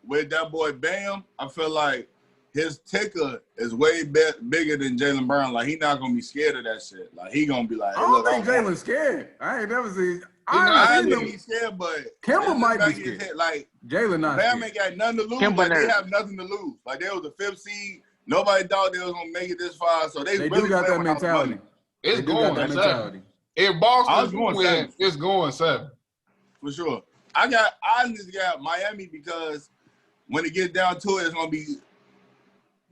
with that boy Bam, I feel like his ticker is way bigger than Jaylen Brown. Like, he's not going to be scared of that shit. Like, he going to be like, hey, I don't think Jaylen's scared. I ain't never seen. I ain't he's scared, but Kemba might be scared. Head, like, Jaylen not Bam scared. ain't got nothing to lose. Like, they have nothing to lose. Like, they was the 5th seed. Nobody thought they was going to make it this far. So they really do got that mentality. It's going 7. If Boston's win, it's going 7. For sure. I just got Miami because when it gets down to it, it's going to be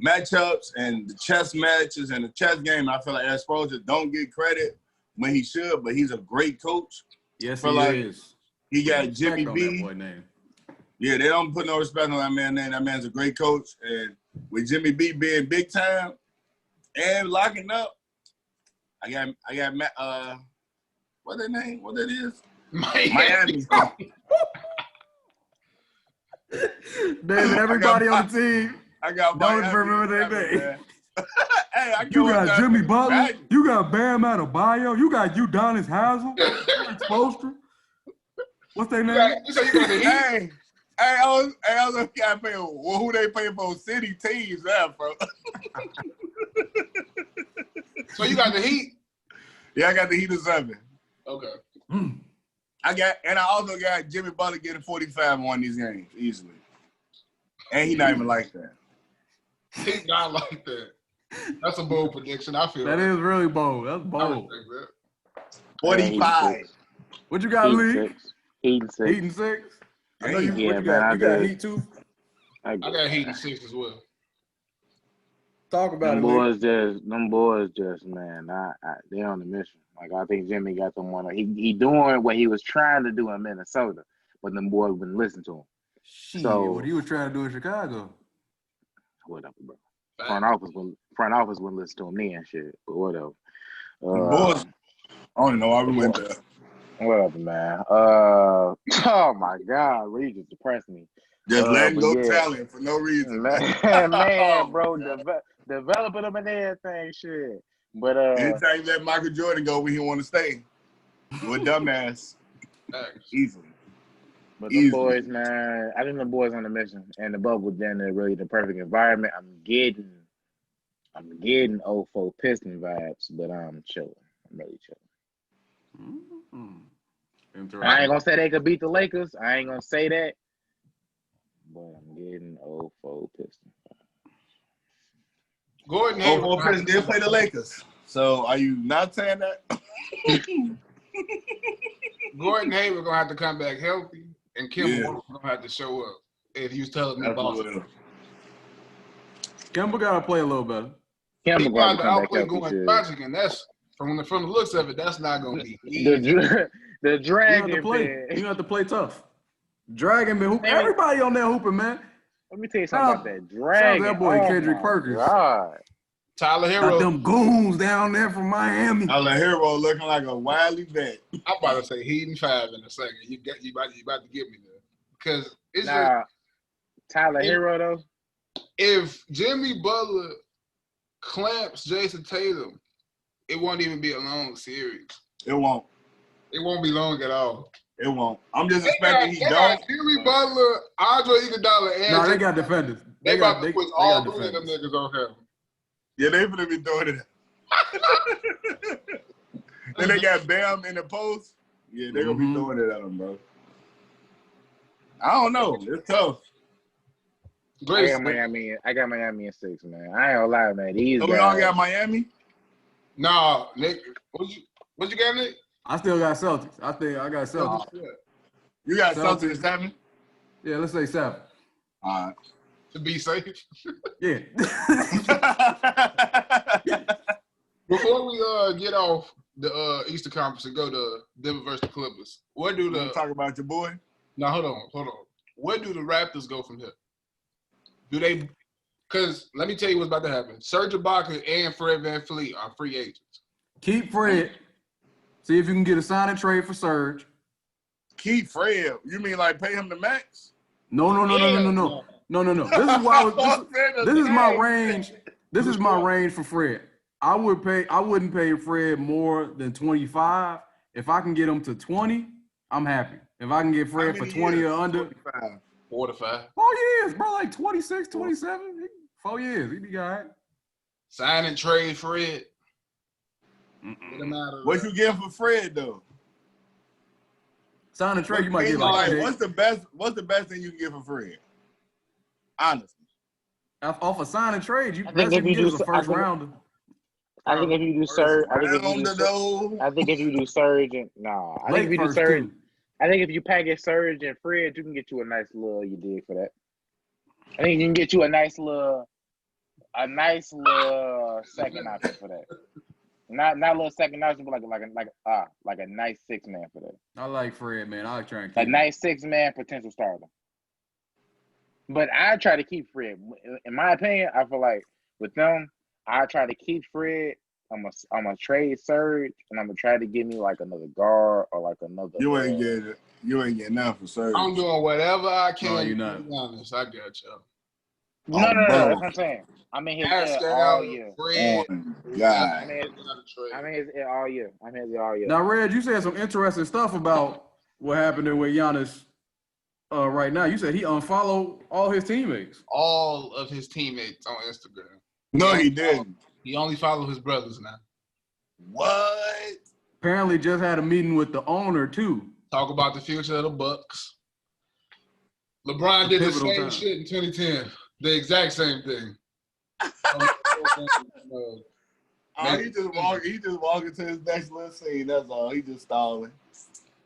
matchups and the chess matches and the chess game. I feel like Esposito don't get credit when he should, but he's a great coach. Yes, he is. He got Jimmy B. Yeah, they don't put no respect on that man's name. That man's a great coach, and with Jimmy B being big time and locking up, I got what that name? What that is? Miami. David, everybody on the team. I got don't Miami. remember their name. Hey, you got Jimmy Butler. You got Bam Adebayo. You got Udonis Haslem. Spoelstra. What's their name? Hey, I was gotta pay who they pay for city teams now, bro. So you got the Heat? Yeah, I got the Heat of 7. Okay. I also got Jimmy Butler getting 45 on these games easily. And he not even like that. He's not like that. That's a bold prediction. I feel that is really bold. That's bold. 45. What you got, Lee? Heat and 6. Heat and 6. I know you. Yeah, what you got? You got Heat too. I got Heat and 6 as well. Talk about them boys just man, they on the mission. Like I think Jimmy got them one. He doing what he was trying to do in Minnesota, but them boys wouldn't listen to him. Shit, so what he was trying to do in Chicago. Whatever, bro. Front office wouldn't listen to him then and shit. But whatever. Boys, I don't know. I went there. Whatever, man. Oh my God, Reed just depressed me. Just letting go talent for no reason, man, bro, developing them and everything, shit. But anytime you let Michael Jordan go where he want to stay, you're a dumbass. Easily. But the boys, man, I think the boys on the mission, and the bubble then is really the perfect environment. I'm getting 04 Piston vibes, but I'm chilling. I'm really chilling. I ain't gonna say they could beat the Lakers. I ain't gonna say that, but I'm getting 04 Piston vibes. Gordon Hayward 04 Piston did play the Lakers. So are you not saying that? Gordon Hayward gonna have to come back healthy, and Kemba Walker gonna have to show up. If he was telling me Boston, Kemba gotta play a little better. Kemba got to outplay Gordon Dragic, and that's from the looks of it, that's not gonna be easy. The Dragon you have to play tough. Dragon been hooping. Everybody on there hooping, man. Let me tell you something about that Dragon. That boy Kendrick Perkins. God. Tyler Hero. Got them goons down there from Miami. Tyler Hero looking like a wily vet. I'm about to say Heat and 5 in a second. You about to get me there. Because it's Tyler Hero though. If Jimmy Butler clamps Jason Tatum, it won't even be a long series. It won't. It won't be long at all. It won't. I'm just expecting he don't. Jimmy Butler, Andre Iguodala, and no, they got defenders. They about to put all three of them niggas on him. Yeah, they finna be doing it. Then they got Bam in the post. Yeah, they're gonna be throwing it at him, bro. I don't know. It's tough. I got Miami in 6, man. I ain't gonna lie, man. These guys. We all got Miami? Nah, Nick. What you got, Nick? I still got Celtics. I got Celtics. You got Celtics 7? Yeah, let's say 7. All right. To be safe. Yeah. Before we get off the Eastern Conference and go to Denver versus the Clippers, where do the talk about your boy? No, hold on. Where do the Raptors go from here? Do they? Because let me tell you what's about to happen. Serge Ibaka and Fred VanVleet are free agents. Keep Fred. See if you can get a sign and trade for Serge. Keep Fred. You mean like pay him the max? No. This is why this is my range. This is my range for Fred. I wouldn't pay Fred more than 25. If I can get him to 20, I'm happy. If I can get Fred for 20 or under. 4 to 5. 4 years, bro. Like 26, 27. 4 years. He'd be all right. Sign and trade Fred. What you get for Fred though? Sign and trade, you might get like what's the best thing you can get for Fred? Honestly. Off a sign and trade, you can get a first rounder. I think if you do Surge, I think if you do Surge and I think if you do Surge, I think if you package Surge and Fred, you can get you a nice little for that. I think you can get you a nice little second option for that. Not a little second option, but like a nice 6-man for that. I like Fred, man. I like trying to keep a nice 6-man potential starter. But I try to keep Fred. In my opinion, I feel like with them, I try to keep Fred. I'm a trade Serge, and I'm gonna try to give me like another guard or like another. You ain't getting nothing for Serge. I'm doing whatever I can. No, you're not. To be honest, I got you. No, that's what I'm saying. I'm in his ear all year. God. I'm in his ear all year. Now, Red, you said some interesting stuff about what happened with Giannis right now. You said he unfollowed all his teammates. All of his teammates on Instagram. No, he didn't. He only followed his brothers now. What? Apparently just had a meeting with the owner, too. Talk about the future of the Bucks. LeBron did the same shit in 2010. The exact same thing. He just walking to his next little scene. That's all. He just stalling.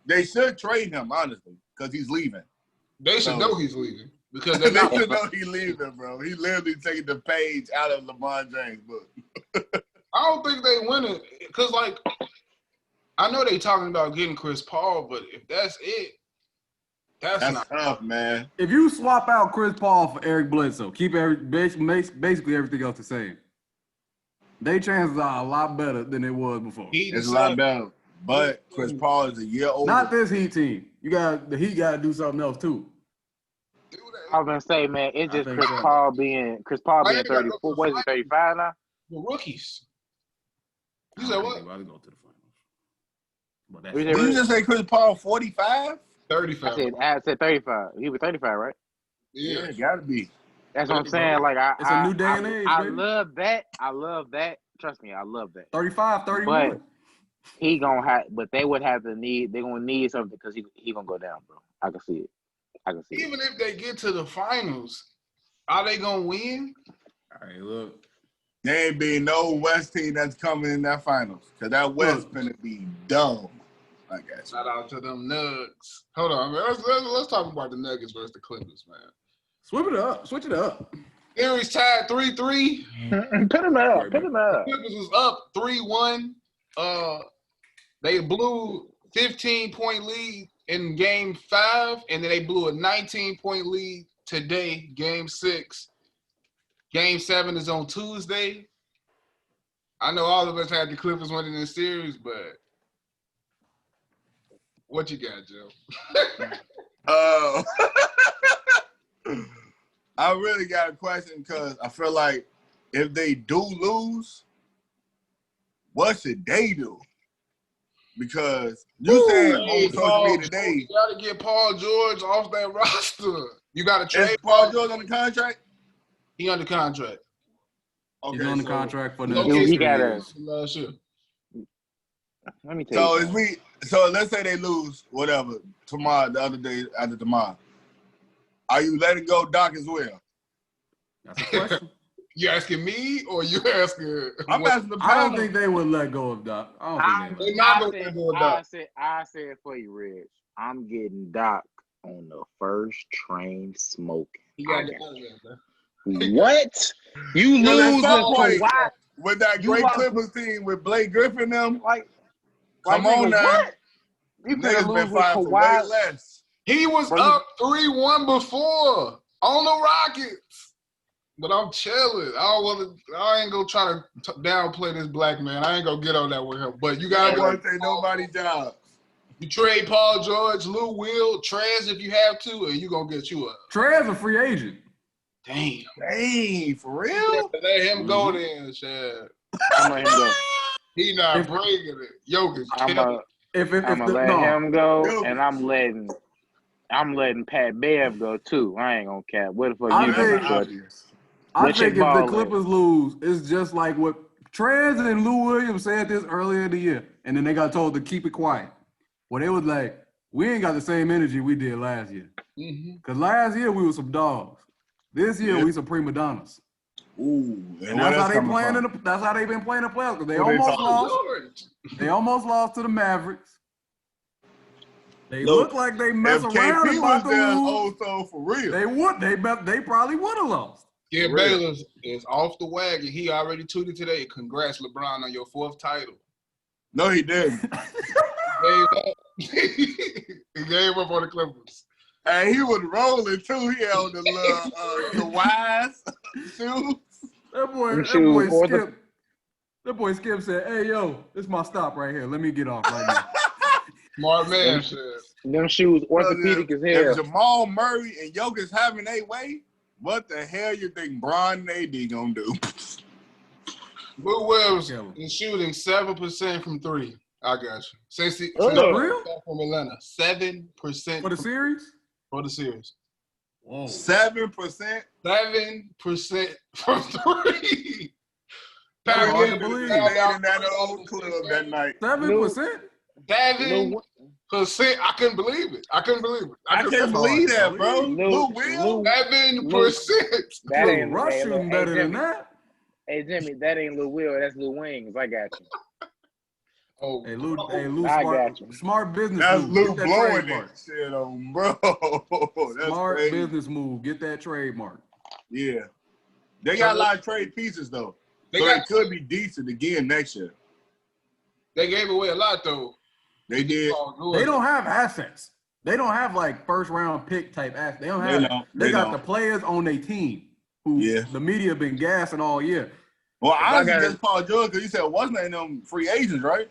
They should trade him, honestly, because he's leaving. They should know he's leaving. Because they should know he's leaving, bro. He literally taking the page out of LeBron James' book. I don't think they win it. Because, like, I know they talking about getting Chris Paul, but if that's it, that's not tough, man. If you swap out Chris Paul for Eric Bledsoe, keep basically everything else the same, their chances are a lot better than it was before. It's a lot better. But Chris Paul is a year older. Not this Heat team. The Heat got to do something else, too. I was gonna say, man, it's just Chris Paul being 34. What is he, 35 now? The rookies. You said what? About to go to the finals. Did you just say Chris Paul 45? 35. I said 35. He was 35, right? Yeah, it gotta be. That's what I'm saying. Like it's a new day and age. I love that. Trust me, I love that. 35, 31. But he gonna have. But they would have to need. They're gonna need something because he gonna go down, bro. I can see it. Even if they get to the finals, are they gonna win? All right, look. There ain't be no West team that's coming in that finals. Because that West gonna be dumb. I got you. Shout out to them Nuggets. Hold on, man. Let's talk about the Nuggets versus the Clippers, man. Switch it up. Series tied 3-3. Put him up. The Clippers was up 3-1. They blew 15-point lead in Game 5, and then they blew a 19-point lead today, Game 6. Game 7 is on Tuesday. I know all of us had the Clippers winning this series, but what you got, Joe? I really got a question because I feel like if they do lose, what should they do? Because you said on social media today, you got to get Paul George off that roster. You got to trade Paul George on the contract. He under contract. Okay, he's on the contract for the he got a. Last year. Let me tell you. So let's say they lose whatever tomorrow, the other day after tomorrow. Are you letting go Doc as well? That's a question. You asking me or you asking? I'm asking the panel. I don't think they would let go of Doc. They're not going to let go of Doc. I said for you, Reg. I'm getting Doc on the first train smoking. He got to go there, What? You lose with that great Clippers team with Blake Griffin them? Come on now. What? You niggas been fighting for way less. He was up 3-1 before on the Rockets. But I'm chilling. I ain't gonna try to downplay this black man. I ain't gonna get on that with him. But you gotta want to take nobody's job. You trade Paul George, Lou Will, Trez if you have to, or you gonna get you a Trez a free agent. Damn, for real? Let him go then, Shad. I'm letting him go. He not bringing it. Jokic. I'm gonna let him go, and I'm letting Pat Bev go too. I ain't gonna cap. What the fuck you doing? I think if the Clippers lose, it's just like what Trez and Lou Williams said this earlier in the year, and then they got told to keep it quiet. Well, they was like, we ain't got the same energy we did last year. Because last year we were some dogs. This year we some prima donnas. Ooh, and that's how they playing. That's how they been playing the playoffs. Because they almost lost. They almost lost to the Mavericks. They look like they mess around about to lose. Also for real, they would. They probably would have lost. Yeah, Baylor is off the wagon. He already tweeted today. Congrats, LeBron, on your 4th title. No, he didn't. He gave up on the Clippers. And he was rolling too. He had on the wise shoes. That boy Skip said, "Hey yo, this is my stop right here. Let me get off right now." Smart man shit. Them shoes orthopedic as hell. If Jamal Murray and Jokic having their way, what the hell you think Bron and AD gonna do? Lou Wills is shooting 7% from three. I got you. Since real? From Atlanta, 7% for the series. For the series. Whoa. 7%. 7% from three. Hard to believe. Stayed in that old club that night. 7%. 7%. I couldn't believe it. I couldn't believe that, bro. Lou Will. 7%. That ain't Russ shooting better than that. Hey Jimmy, that ain't Lou Will. That's Lou Wings. I got you. Oh, hey Lou, smart business That's move. Lou blowing that shit on, bro. That's smart crazy. Business move. Get that trademark. Yeah, they got a lot of trade pieces though, so it could be decent again next year. They gave away a lot though. They did. They don't have assets. They don't have like first round pick type assets. They don't have. They got the players on their team who the media been gassing all year. Well, honestly, just Paul George because you said wasn't they them free agents, right?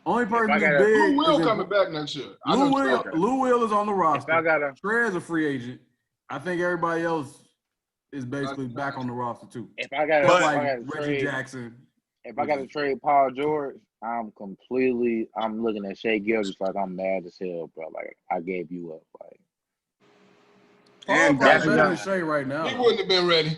Only person who's big. Lou Will coming back next year. Lou Will is on the roster. Trey's a free agent. I think everybody else is basically back on the roster too. If I got Reggie Jackson. If I got to trade Paul George, I'm looking at Shea Gilgeous like I'm mad as hell, bro. Like I gave you up. Like Paul better than Shea right now. He wouldn't have been ready.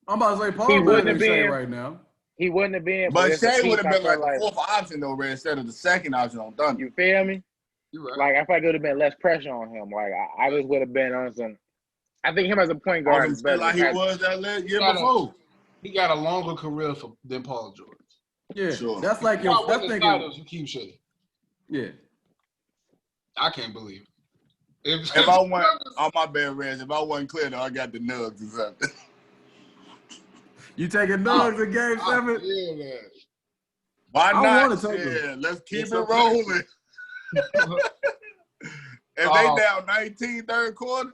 I'm about to say Paul better than Shea right now. He wouldn't have been. But Shea would have been like the fourth option though, Red, instead of the second option on Thunder. You feel me? You're right. Like I feel like it would have been less pressure on him. Like I just would have been on some. I think him as a point guard is better. Like he was that year before. He got a longer career than Paul George. Yeah, sure. That's like your. That's thinking. You keep Shea. Yeah. I can't believe it. If I went on my bad, Reds, if I wasn't clear, though, I got the Nugs or something. You taking Nugs in Game 7? Yeah, man. Why not? Yeah, let's keep it rolling. If they down 19 third quarter,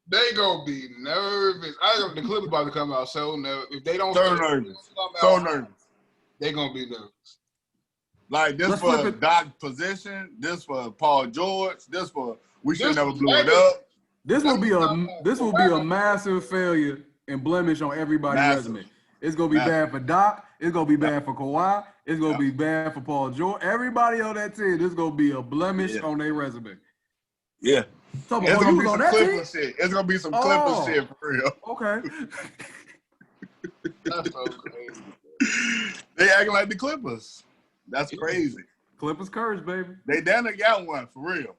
they gonna be nervous. The clip about to come out so nervous. If they don't nervous, they gonna be nervous. Like this for Doc's position, this for Paul George, this for we should never blew it up. This will be a massive failure and blemish on everybody's resume. It's gonna be bad for Doc. It's gonna be bad for Kawhi. It's gonna be bad for Paul George. Everybody on that team, this is gonna be a blemish on their resume. Yeah. So, it's gonna be some Clippers shit. It's gonna be some Clippers shit for real. Okay. That's so crazy. They acting like the Clippers. That's crazy. Clippers curse, baby. They done got one for real.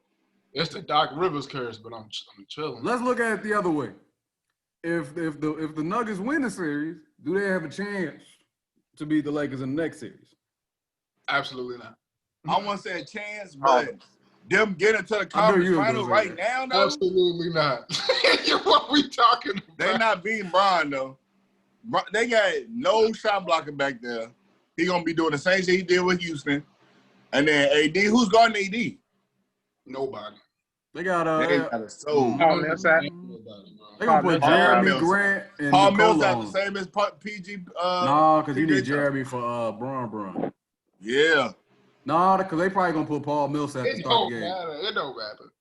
It's the Doc Rivers curse, but I'm chilling. Let's look at it the other way. If the Nuggets win the series, do they have a chance to beat the Lakers in the next series? Absolutely not. I won't say a chance, but them getting to the conference final right now, though? Absolutely not. What we talking about? They not beating Bron, though. They got no shot blocking back there. He gonna be doing the same shit he did with Houston. And then AD, who's guarding AD? Nobody. They got a soul. They gonna put Jeremy Grant and Paul Millsap the same as PG. No, because you need Jeremy for Bron. Yeah. No, because they probably gonna put Paul Millsap to start the game. It don't matter.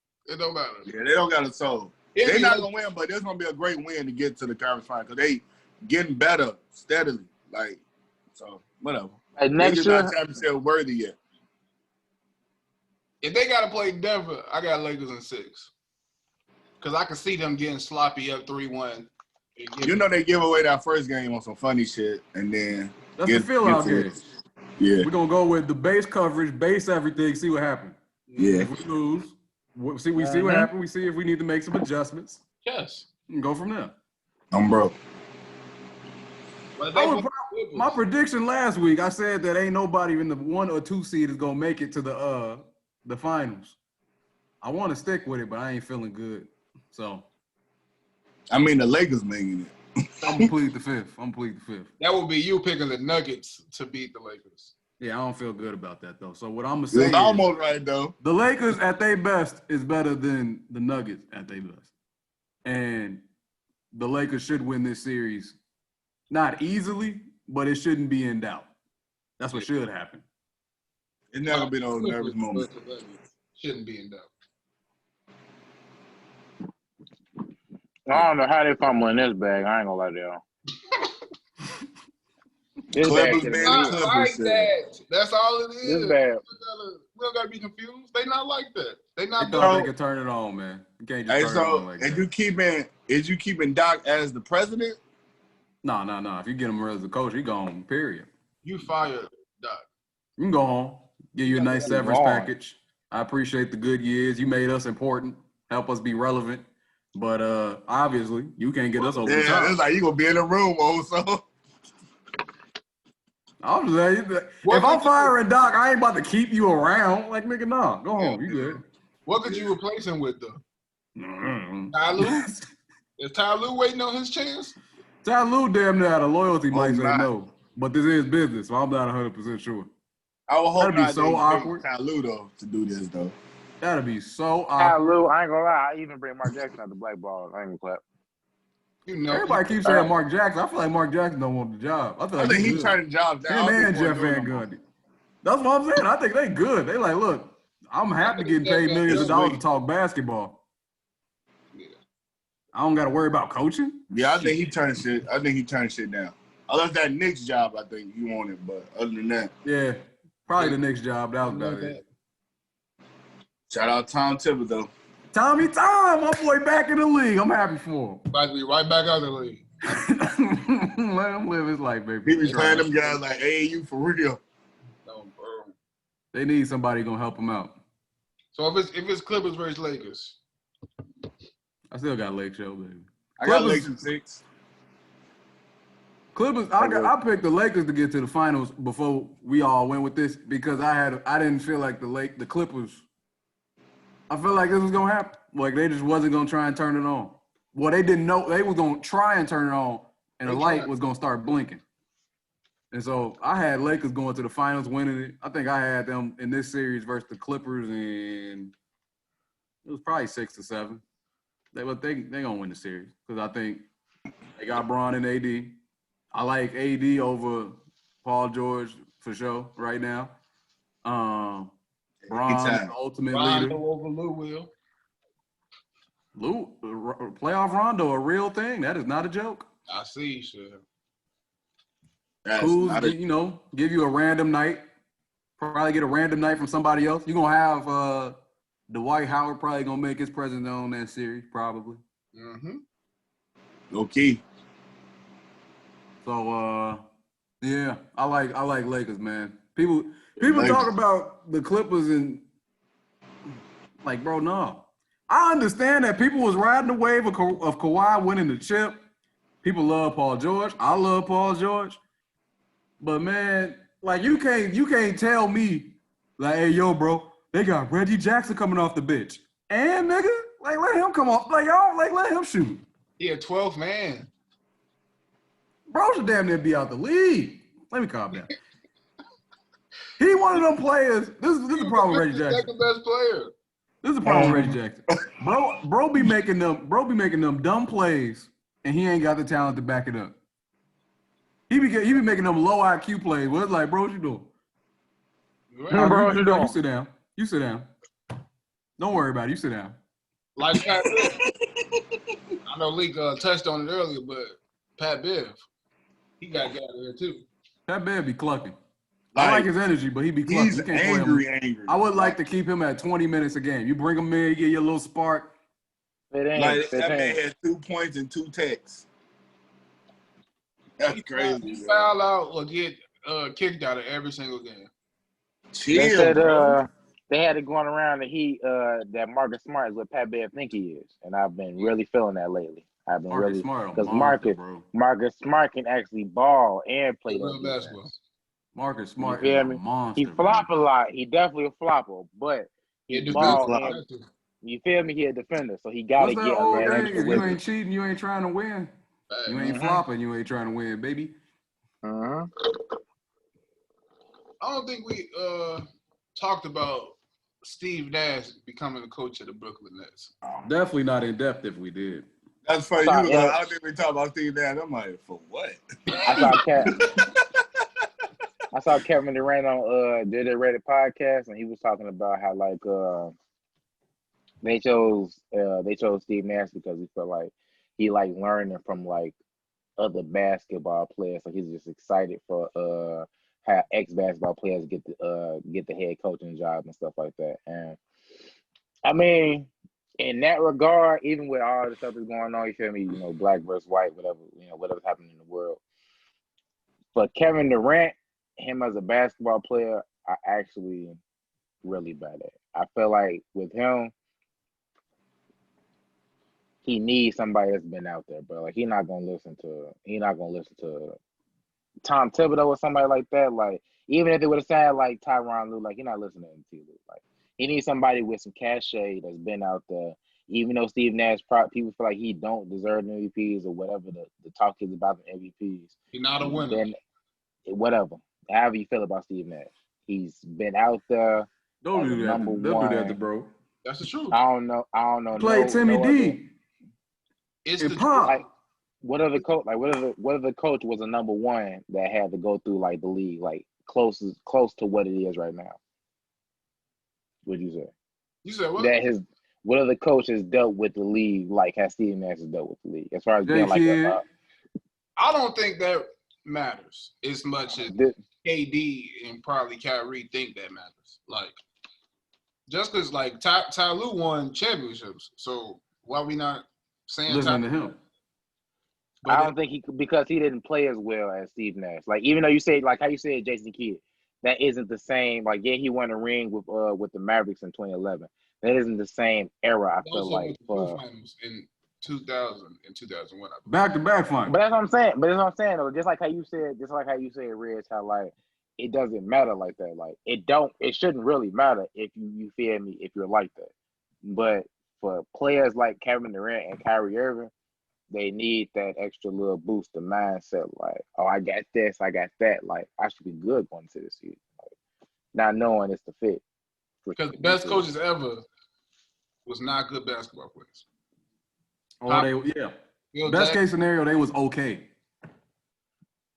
Yeah, they don't got a soul. They're not gonna win, but it's gonna be a great win to get to the conference final because they getting better steadily. Like, so whatever. Hey, next year, not championship worthy yet. If they gotta play Denver, I got Lakers in 6. Because I can see them getting sloppy up 3-1. You know they give away that first game on some funny shit, and then that's the feel out game. Yeah, we're gonna go with the base coverage, base everything, see what happens. Yeah, if we lose, see what happens. We see if we need to make some adjustments. Yes, and go from there. I'm broke. My prediction last week, I said that ain't nobody in the 1 or 2 seed is gonna make it to the finals. I want to stick with it, but I ain't feeling good. So, I mean, the Lakers making it. I'm gonna plead the fifth. That would be you picking the Nuggets to beat the Lakers. Yeah, I don't feel good about that though. So what I'm gonna say is almost right though. The Lakers at their best is better than the Nuggets at their best, and the Lakers should win this series, not easily, but it shouldn't be in doubt. That's what should happen. It's never been on nervous moment. Shouldn't be in doubt. I don't know how they fumbling this bag. I ain't gonna lie to y'all. This Clippers bag not like that. That's all it is. This bag. We don't gotta be confused. They not like that. They not. They thought they could turn it on, man. You can't just turn it on like that. Is you keeping Doc as the president? No. If you get him as the coach, he gone. Period. You fired Doc. You can go home. Give you a nice severance package. I appreciate the good years. You made us important. Help us be relevant. But obviously, you can't get us over the top. Yeah, it's like you gonna be in the room also. I'm just saying, if I'm firing Doc, I ain't about to keep you around. Like, nigga, no. Go home. You good. What could you replace him with, though? Ty Lue? Is Ty Lue waiting on his chance? Ty Lue damn near out of loyalty might say no. But this is business, so I'm not 100% sure. I would hope That'd be so awkward. Ty Lue, though, to do this, though. That'd be so awkward. Ty Lue, I ain't gonna lie. I even bring Mark Jackson out the black ball. I ain't gonna clap. Everybody keeps saying Mark Jackson. I feel like Mark Jackson don't want the job. I think he's turning the job down. Him and Jeff Van Gundy. That's what I'm saying. I think they good. They like, look, I'm happy getting paid millions of dollars to talk basketball. Yeah. I don't got to worry about coaching. Yeah, I think he turning shit. I think he turning shit down. Unless that Knicks job, I think he wanted. But other than that, yeah, probably the Knicks job. That was about it. Shout out Tom Thibodeau. Tommy Tom, my boy back in the league. I'm happy for him. About to be right back out of the league. Let him live his life, baby. He be playing them guys like, hey, you for real. No, bro. They need somebody gonna help them out. So if it's Clippers versus Lakers. I still got Lake Show, baby. I got Lakers in 6. Clippers, I picked the Lakers to get to the finals before we all went with this because I didn't feel like the Clippers. I feel like this was gonna happen. Like they just wasn't gonna try and turn it on. Well, they didn't know they was gonna try and turn it on, and the light was gonna start blinking. And so I had Lakers going to the finals, winning it. I think I had them in this series versus the Clippers, and it was probably 6-7. They gonna win the series because I think they got Bron and AD. I like AD over Paul George for sure right now. Bron, ultimate leader. Rondo over Lou will. Lou, playoff Rondo, a real thing. That is not a joke. I see, sir. Who's, give you a random night. Probably get a random night from somebody else. You're going to have Dwight Howard probably going to make his presence known in that series, probably. Mm-hmm. Okay. So, yeah, I like Lakers, man. People talk about the Clippers and like, bro, no. I understand that people was riding the wave of Kawhi winning the chip. People love Paul George. I love Paul George. But man, like you can't tell me like, hey, yo, bro, they got Reggie Jackson coming off the bench. And nigga, like let him come off. Like y'all, like let him shoot. Yeah, 12th man. Bro should damn near be out the league. Let me calm down. He one of them players. This is the problem with Reggie Jackson. Second best player. This is the problem with Reggie Jackson. Bro be making them dumb plays, and he ain't got the talent to back it up. He be making them low IQ plays. Well, it's like, bro, what you doing? Bro, you sit down. You sit down. Don't worry about it. You sit down. Like Pat Bev. I know Leak touched on it earlier, but Pat Bev, he got to get out of there too. Pat Bev be clucking. I like his energy, but he be clutching. He's angry. I would like to keep him at 20 minutes a game. You bring him in, you get your little spark. That man had 2 points and 2 texts. That's crazy. He foul out or get kicked out of every single game. They said they had it going around that Marcus Smart is what Pat Bev think he is, and I've been really feeling that lately. I've been Marcus really because Marcus Smart can actually ball and play real basketball. Marcus Smart is a monster. He flop a lot. He definitely a flopper, but he ball and, you feel me? He a defender, so he got to get that extra. If you ain't cheating, you ain't trying to win. You ain't flopping, you ain't trying to win, baby. don't think we talked about Steve Nash becoming the coach of the Brooklyn Nets. Definitely not in depth if we did. That's funny. You was like, I don't think we talked about Steve Nash. I'm like, for what? I saw Kevin Durant on Did It Reddit podcast, and he was talking about how like they chose Steve Nash because he felt like he like learning from like other basketball players. Like he's just excited for how ex-basketball players get the head coaching job and stuff like that. And I mean, in that regard, even with all the stuff that's going on, you feel me? You know, black versus white, whatever's happening in the world. But Kevin Durant, him as a basketball player, I actually really bad at. I feel like with him, he needs somebody that's been out there, bro. Like he's not gonna listen to Tom Thibodeau or somebody like that. Like even if they would have said like Tyronn Lue, like he's not listening to Lue. Like he needs somebody with some cachet that's been out there. Even though Steve Nash, people feel like he don't deserve MVPs or whatever the talk is about the MVPs. He's not a winner. Then, whatever. However you feel about Steve Nash, he's been out there. Don't do that. Don't do that, bro. That's the truth. I don't know. Play Timmy D. It's the pop. Like, what other coach? Like, what other coach was a number one that had to go through like the league, like close to what it is right now? What'd you say? You said what? What other coach has dealt with the league like has Steve Nash has dealt with the league as far as being like a. I don't think that matters as much as KD and probably Kyrie think that matters. Like, just because like Ty Lue won championships, so why we not saying listen to him? I don't think because he didn't play as well as Steve Nash. Like even though you say like how you said Jason Kidd, that isn't the same. Like yeah, he won a ring with the Mavericks in 2011. That isn't the same era. I feel like for finals in 2000 and 2001. Back-to-back finals. But that's what I'm saying. Though. Just like how you said, Rich, how like it doesn't matter like that. Like it shouldn't really matter if you feel me if you're like that. But for players like Kevin Durant and Kyrie Irving, they need that extra little boost of mindset. Like, oh, I got this, I got that. Like, I should be good going into this season. Like, not knowing it's the fit. Because the best coaches ever was not good basketball players. Best case scenario, they was okay.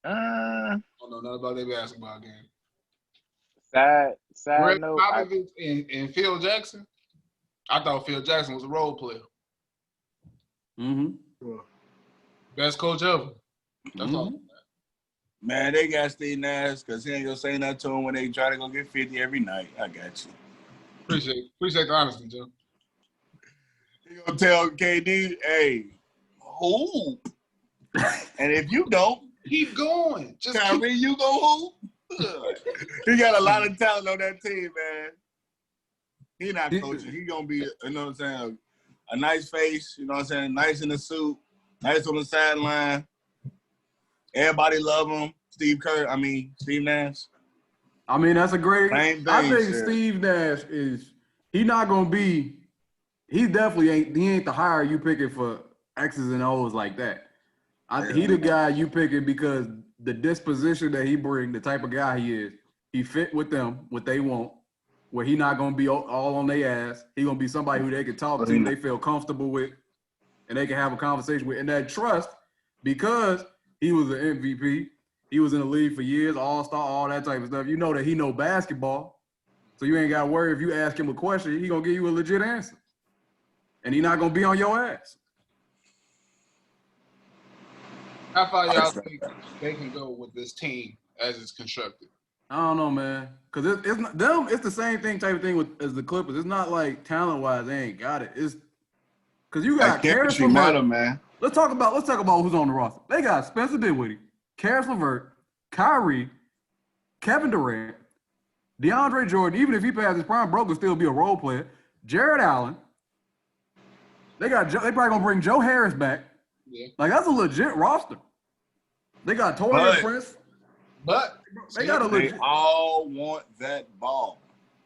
I don't know nothing about their basketball game. Sad note. Popovich and Phil Jackson. I thought Phil Jackson was a role player. Mm-hmm. Best coach ever. That's all. Man, they got Steve Nash because he ain't gonna say nothing to him when they try to go get 50 every night. I got you. Appreciate the honesty, Joe. He gonna tell KD, hey, hoop. And if you don't, keep going. Just Kyrie, you go hoop. He got a lot of talent on that team, man. He not coaching. He gonna be, you know what I'm saying, a nice face, you know what I'm saying, nice in the suit, nice on the sideline. Everybody love him. Steve Nash. I mean, that's a great. Same thing, I think Steve Nash he not gonna be. He definitely ain't. He ain't the hire you picking for X's and O's like that. He the guy you picking because the disposition that he bring, the type of guy he is, he fit with them, what they want. Where he not gonna be all on their ass. He gonna be somebody who they can talk to, they feel comfortable with, and they can have a conversation with, and that trust because he was an MVP. He was in the league for years, all-star, all that type of stuff. You know that he know basketball. So you ain't got to worry if you ask him a question, he going to give you a legit answer. And he not going to be on your ass. How far y'all think they can go with this team as it's constructed? I don't know, man. Because it's not, them. It's the same type of thing as the Clippers. It's not like talent-wise they ain't got it. It's because you got Karis LeVert, man. Let's talk about who's on the roster. They got Spencer Dinwiddie, Karis LeVert, Kyrie, Kevin Durant, DeAndre Jordan. Even if he passed his prime, Bro could still be a role player. Jared Allen. They probably gonna bring Joe Harris back. Yeah. Like that's a legit roster. They got Torian Prince. But they got a legit. They all want that ball,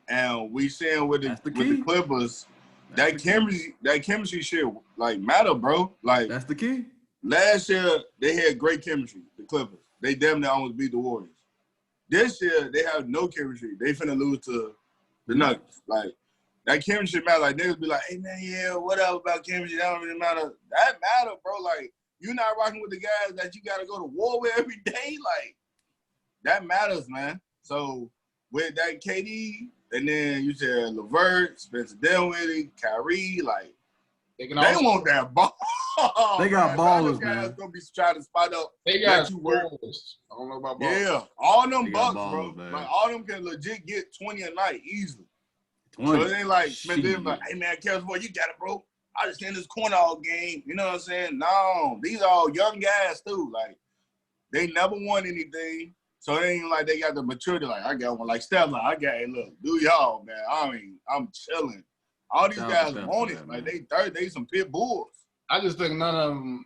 and we seeing with the Clippers. That chemistry shit like matter, bro. Like that's the key. Last year they had great chemistry. The Clippers. They damn near almost beat the Warriors. This year, they have no chemistry. They finna lose to the Nuggets. Like, that chemistry matter. Like, niggas be like, hey, man, yeah, whatever about chemistry. That don't really matter. That matter, bro. Like, you're not rocking with the guys that you got to go to war with every day. Like, that matters, man. So, with that KD, and then you said LeVert, Spencer Dinwiddie, Kyrie, like, they want that ball. They got ballers, man. Guys gonna be trying to spot up. They got ballers. I don't know about ballers. Yeah, all them bucks, ballers, bro. Man. Like, all them can legit get 20 a night easily. 20. So it ain't like Smith Davis like, hey man, Kels, boy, you got it, bro. I just in this corner all game. You know what I'm saying? No, these are all young guys too. Like, they never won anything. So it ain't like they got the maturity. Like, I got one. Like Steph, like, I got, hey, look, do y'all, man. I mean, I'm chilling. All these guys want it. Like, they some pit bulls. I just think none of them,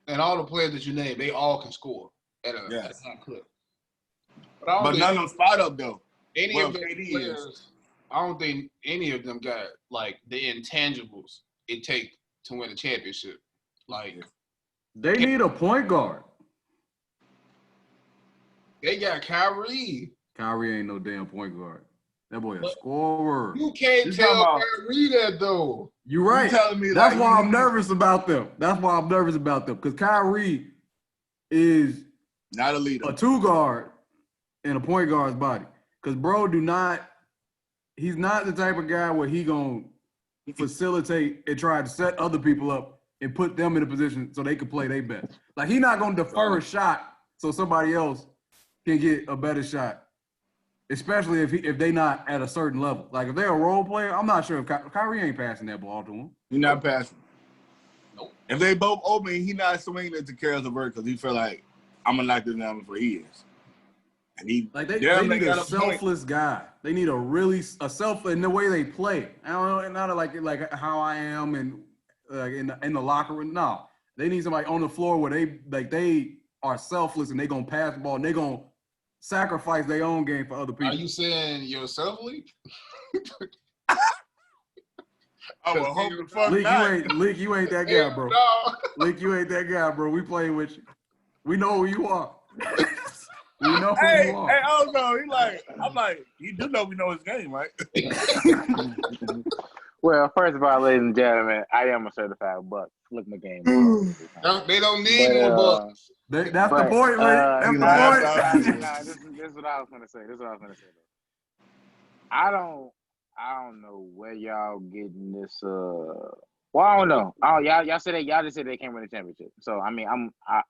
and all the players that you named, they all can score at a high clip. But none of them spot up, though. Any of the players, I don't think any of them got, like, the intangibles it takes to win a championship. Like, they need a point guard. They got Kyrie. Kyrie ain't no damn point guard. That boy a scorer. You can't tell Kyrie that, though. You're right. You telling me that's why I'm nervous about them. That's why I'm nervous about them. Because Kyrie is not a leader. A two guard in a point guard's body. Because bro he's not the type of guy where he gonna facilitate and try to set other people up and put them in a position so they can play their best. Like, he not gonna defer a shot so somebody else can get a better shot. Especially if they not at a certain level. Like, if they're a role player, I'm not sure if Kyrie ain't passing that ball to him. He's not passing. Nope. If they both open, he not swinging it to Caris LeVert because he feel like, I'm going to knock this down before he is. And he like they need a selfless guy. They need a self in the way they play. I don't know, not like how I am and like in the locker room. No, they need somebody on the floor where they are selfless and they gonna pass the ball and they gonna sacrifice their own game for other people. Are you saying yourself, Leak? I would hope the fuck Leak, you ain't that guy, bro. No. Leak, you ain't that guy, bro. We playing with you. We know who you are. We know who you are. Hey, oh no, I'm like, you do know we know his game, right? Well, first of all, ladies and gentlemen, I am a certified buck. Look my game. They don't need more bucks. That's the point, man. That's the point. This is what I was gonna say. I don't know where y'all getting this. Well, I don't know. Oh, y'all said y'all just said they can't win the championship. So I mean, I'm not.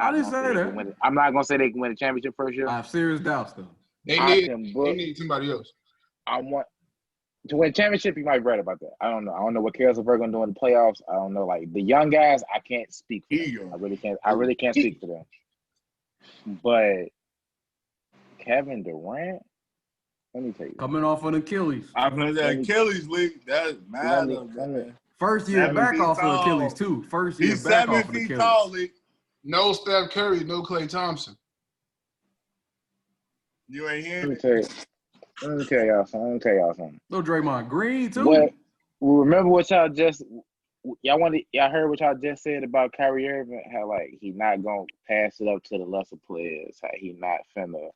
I didn't say that. I'm not gonna say they can win the championship first year. I have serious doubts though. They need somebody else. I want to win championship. You might be right about that. I don't know. I don't know what Caris LeVert gonna do in the playoffs. I don't know. Like the young guys, I can't speak for them. I really can't speak for them. But Kevin Durant, let me tell you, coming off an Achilles. I'm gonna say Achilles league. That's mad. First year back off of Achilles too. First year he's back 7 off of feet Achilles. tall, League. No Steph Curry, no Klay Thompson. You ain't hearing Let me tell y'all something. No Draymond Green too. Well, remember what y'all heard what y'all just said about Kyrie Irving? How like he not gonna pass it up to the lesser players. How he not finna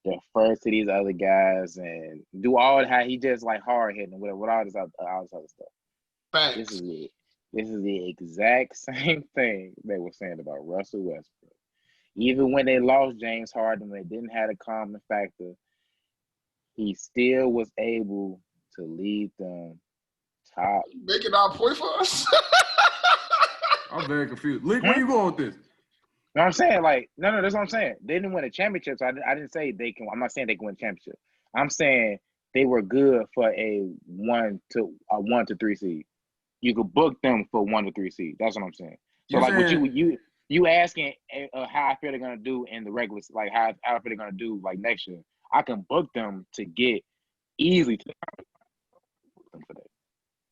defer to these other guys and do all how he just like hard hitting with all this other stuff. Facts. This is the exact same thing they were saying about Russell Westbrook. Even when they lost James Harden, they didn't have a common factor. He still was able to lead them top. Making our point for us. I'm very confused. Leak, where you going with this? You know what I'm saying? Like, no, that's what I'm saying. They didn't win a championship, so I didn't say they can. I'm not saying they can win a championship. I'm saying they were good for a 1 to 3 seed. You could book them for 1 to 3 seed. That's what I'm saying. So you asking how I feel they're gonna do in the regular, like how I feel they're gonna do like next year. I can book them to get easily to the conference for that.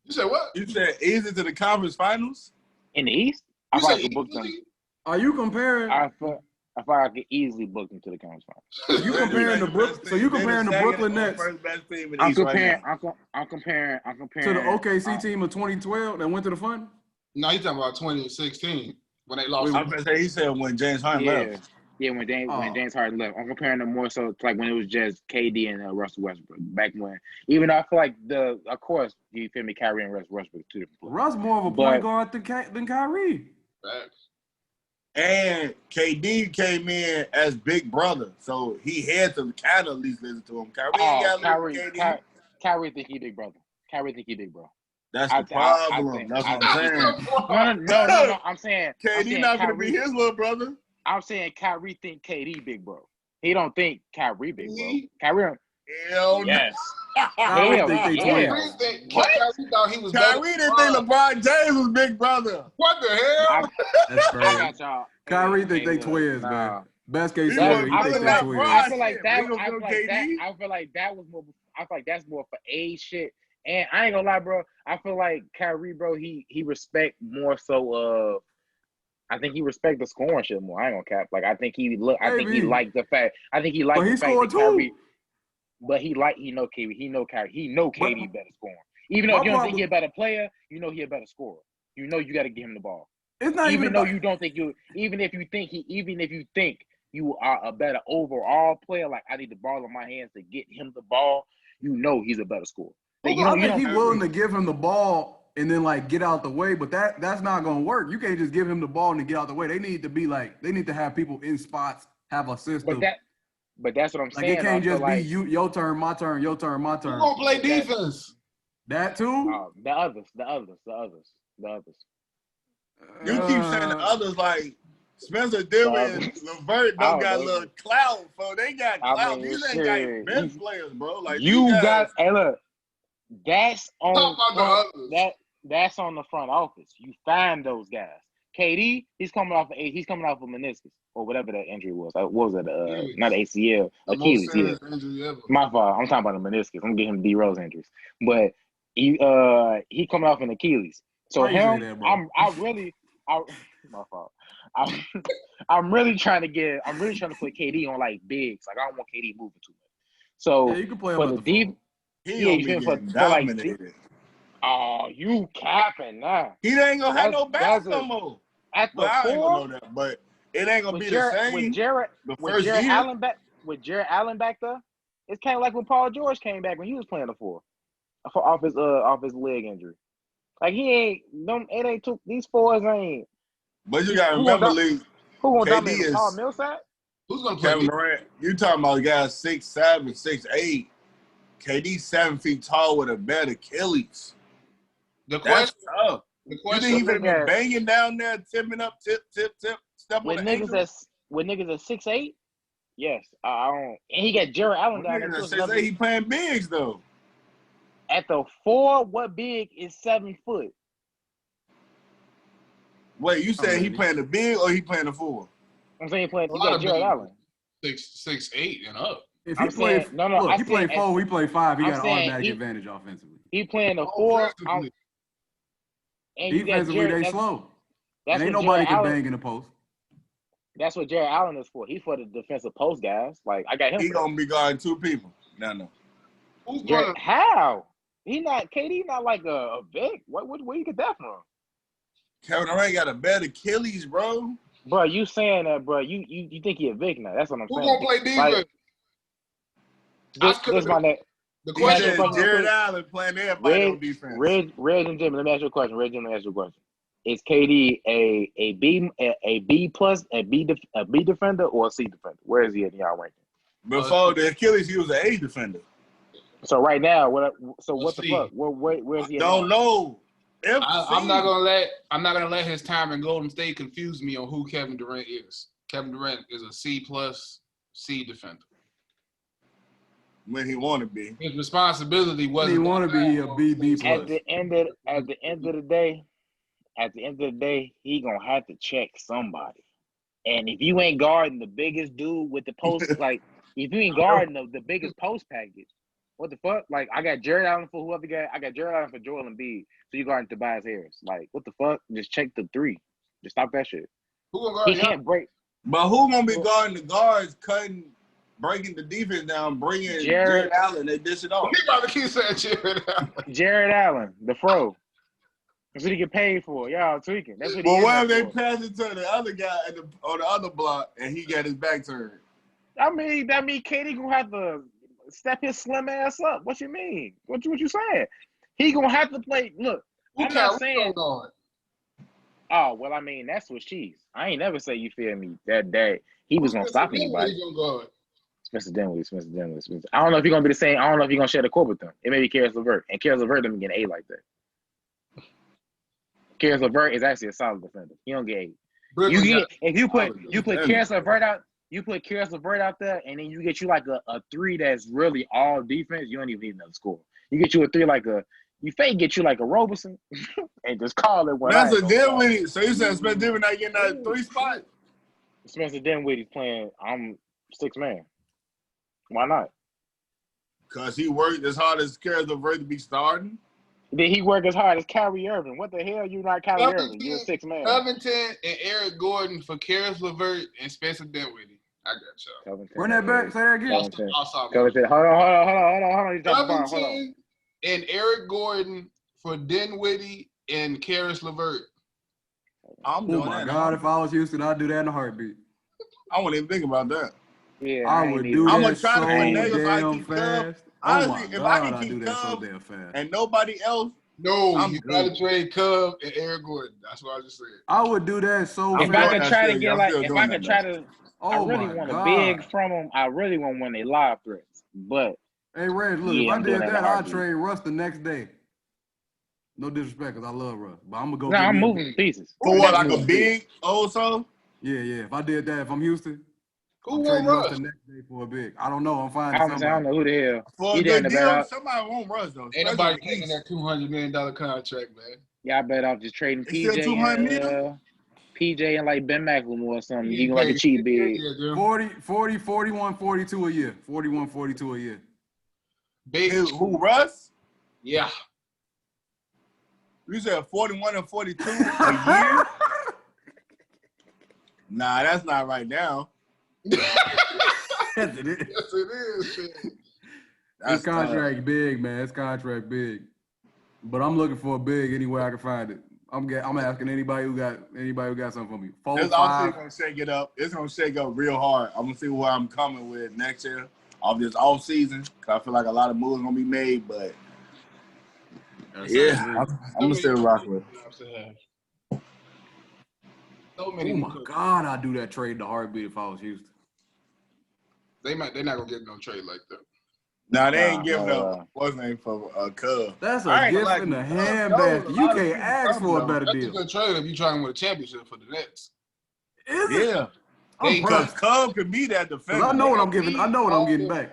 You said what? You said easy to the conference finals In the East? I thought I could book them. Are you comparing? I thought I could easily book them to the conference finals. You comparing the Brooklyn Nets? I'm comparing to the OKC team of 2012 that went to the final. No, he's talking about 2016 when they lost. I'm gonna say he said when James Harden left. Yeah, when James Harden left. I'm comparing them more so to like when it was just KD and Russell Westbrook back when. Even though I feel like of course, you feel me, Kyrie and Russell Westbrook two different players. Russ more of a point guard than Kyrie. Facts. And KD came in as big brother, so he had to kind of at least listen to him. Kyrie think he big brother. Kyrie think he big bro. That's the problem. That's what I'm saying. No. I'm saying KD not gonna be his little brother. I'm saying Kyrie think KD big bro. He don't think Kyrie big bro. Kyrie. Hell yes. Kyrie think they twins. Kyrie didn't think LeBron James was big brother. What the hell? That's crazy. I got y'all. Kyrie think they twins, man. Best case scenario, he think they twins. I feel like that was more. I feel like that's more for age shit. And I ain't gonna lie, bro. I feel like Kyrie, bro. He respect more so. I think he respect the scoring shit more. I ain't gonna cap. Like I think he liked the fact. I think he liked the fact that Kyrie. But he know KD. He know KD better scoring. Even though you don't think he a better player, you know he a better scorer. You know you got to give him the ball. It's not even though you don't think you. Even if you think you are a better overall player, like I need the ball in my hands to get him the ball. You know he's a better scorer. I think he's willing to give him the ball and then like get out the way, but that's not gonna work. You can't just give him the ball and get out the way. They need to have people in spots, have a system. But that's what I'm saying. Like it can't just be your turn, my turn, your turn, my turn. Who's gonna play defense? That too? The others. You keep saying the others like Spencer Dinwiddie and LeVert don't got a little clout, so they got clout. These ain't got bench players, bro. Like hey look, that's on that's on the front office. You find those guys. KD, he's coming off a meniscus or whatever that injury was. What was it? Not ACL, Achilles. Yeah. My fault. I'm talking about the meniscus. I'm getting him D Rose injuries, but he coming off an Achilles. So my fault. I'm really trying to put KD on like bigs. Like I don't want KD moving too much. So you can play for the deep, dominated. Oh, you capping now. He ain't gonna have no back no more. At the I ain't gonna four, know that, but it ain't gonna be the same. With Jared Allen back there, it's kind of like when Paul George came back when he was playing the four, off his leg injury. Like these fours ain't. But you gotta remember, Lee. Who gonna dominate? Paul Millsap? Who's gonna play? Kevin Durant. You talking about guys 6'7", 6'8". KD 7 feet tall with a bad Achilles. The question. You think he been banging down there, tipping up, tip, step with on niggas that's 6'8"? Yes, I don't. And he got Jared Allen down there. 6'8", he playing bigs though. At the four, what big is 7 foot? Wait, you said he playing the big or he playing the four? I'm saying he got Jared Allen. 6'8" and up. If he played, he played 4, we play 5. He got an automatic advantage offensively. He playing the 4. Defensively, they slow. Ain't nobody can bang in the post. That's what Jared Allen is for. He's for the defensive post guys. Like I got him. He gonna be guarding 2 people. No. How? He not KD. Not like a big. Where you get that from? Kevin Durant got a bad Achilles, bro. Bro, you saying that, bro? You think he a big now? That's what I'm saying. Who gonna play defense? This my next. The question is Jared Allen playing everybody on defense. Reg and Jimmy, let me ask you a question. Is KD a B plus, a B defender, or a C defender? Where is he in y'all ranking? Before the Achilles, he was an A defender. So right now, what the fuck? Where is he? Don't know. I'm not gonna let his time in Golden State confuse me on who Kevin Durant is. Kevin Durant is a C plus C defender. When he want to be, his responsibility wasn't. He want to be a B plus. At the end of the day, he gonna have to check somebody. And if you ain't guarding the biggest dude with the post, like if you ain't guarding the biggest post package, what the fuck? Like I got Jared Allen for whoever I got Jared Allen for Joel Embiid. So you guarding Tobias Harris. Like what the fuck? Just check the 3. Just stop that shit. Who gonna guard him? He can't break. But who gonna be guarding the guards, breaking the defense down, bringing Jared Allen? They dish it off. He about to keep saying Jared Allen. Jared Allen, the fro. That's what he get paid for. Y'all tweaking. That's what he. Well, what if they pass it to the other guy on the other block and he got his back turned? I mean, KD gonna have to step his slim ass up. What you mean? What you saying? He gonna have to play. Look, I'm not saying. Oh, well, I mean, that's what she's. I ain't never say, you feel me, that he was gonna stop anybody. Spencer Dinwiddie. I don't know if he's gonna be the same. I don't know if he's gonna share the court with them. It may be Karis LeVert, and Karis LeVert doesn't get an 8 like that. Karis LeVert is actually a solid defender. He don't get 8. If you put Karis LeVert out. You put Karis LeVert out there, and then you get you like a 3 that's really all defense. You don't even need another score. You get you a 3 like you fake get you like a Roberson, and just call it what. That's a Dinwiddie. So you said Spencer Dinwiddie not getting that 3 spot? Spencer Dinwiddie's playing. I'm 6 man. Why not? Because he worked as hard as Karis LeVert to be starting. Did he work as hard as Kyrie Irving? What the hell? You not Kyrie Irving? You're a 6 man. Covington and Eric Gordon for Karis LeVert and Spencer Dinwiddie. I got y'all. Run that back. Say that again. Covington. Hold on. Covington and Eric Gordon for Dinwiddie and Karis LeVert. I'm doing that. Oh my God! If I was Houston, I'd do that in a heartbeat. I wouldn't even think about that. Yeah, I would do that so damn fast. Honestly, if I can keep Cub and nobody else, no, you gotta trade Cub and Eric Gordon. That's what I just said. I would do that so fast. If I could try to get I really want a big from them. I really want one of their live threats. But hey, Reg, look, if I did that, I'd trade Russ the next day. No disrespect, because I love Russ, but I'm gonna go. I'm moving pieces. For what, like a big song? Yeah. If I did that, if I'm Houston, who won Russ the next day for a big? I don't know. I'm finding somebody. I don't know who the hell. For a good deal, somebody won't Russ though. Ain't nobody taking that $200 million contract, man. Yeah, I bet off just trading PJ and like Ben McLemore or something. You can like a cheap big. 41, 42 a year. 41, 42 a year. Big. Who, Russ? Yeah. You said 41 and 42 a year? Nah, that's not right now. Yes, it is. Yes, it is. Shit. This contract big, man. This contract big. But I'm looking for a big any way I can find it. I'm asking anybody who got something for me. 4, this 5. Gonna shake it up. It's gonna shake up real hard. I'm gonna see where I'm coming with next year off this off season. Cause I feel like a lot of moves gonna be made, but I'm gonna still rock with it. So many. Oh my God, I'd do that trade in the heartbeat if I was Houston. They're not gonna get no trade like that. Nah, they ain't giving up what's name for a Cub. That's a gift in the handbasket. You can't ask for a better deal. That's a good trade if you trying to win a championship for the Nets. Is it? Yeah. Because Cub could be that defender. I know what I'm giving. I know what I'm getting back.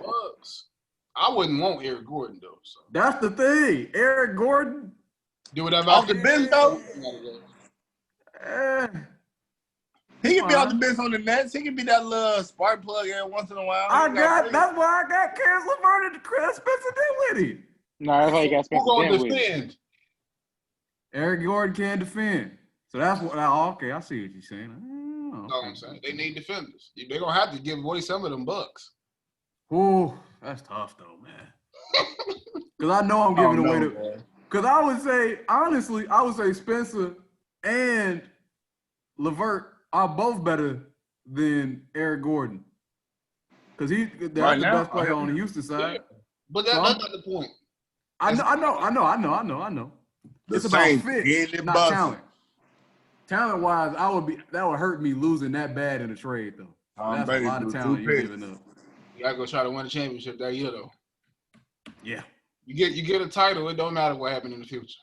I wouldn't want Eric Gordon though. So. That's the thing. Eric Gordon. Do whatever. Off the bench though. He can be off the bench on the Nets. He can be that little spark plug every once in a while. That's why I got Karis LeVert and Spencer Dinwiddie. No, that's why you got Spencer Dinwiddie. Eric Gordon can defend. So that's what. Okay, I see what you're saying. That's all I'm saying. They need defenders. They're gonna have to give away some of them bucks. Ooh, that's tough though, man. Because I know I'm giving away the. Because I would say honestly, Spencer and LeVert are both better than Eric Gordon. Because he's the best player on the Houston side. Yeah. But that's not the point. I know. It's about fit, not talent. Talent-wise, that would hurt me losing that bad in a trade, though. That's a lot of talent you're giving up. You gotta go try to win a championship that year, though. Yeah. You get a title, it don't matter what happened in the future.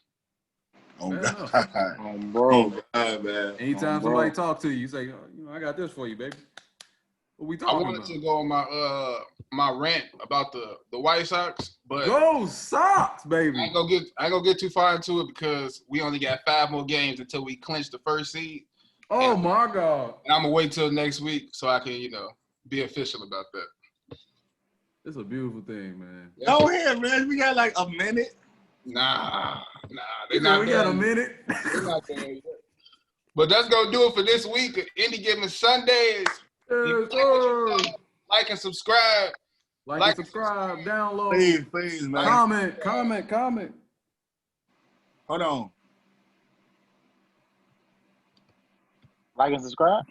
Oh, God. Bro. God, man. Anytime somebody talk to you, you say, I got this for you, baby. What we talking about? I wanted to go on my rant about the White Sox, but go Sox, baby. I ain't gonna get too far into it because we only got 5 more games until we clinch the first seed. Oh my God! And I'm gonna wait till next week so I can be official about that. It's a beautiful thing, man. Go ahead, man. We got like a minute. Nah. They not. We got a minute. They're not there yet. But that's gonna do it for this week. Any Given Sundaze. Like and subscribe. Like and subscribe. Download. Please, man. Comment. Hold on. Like and subscribe.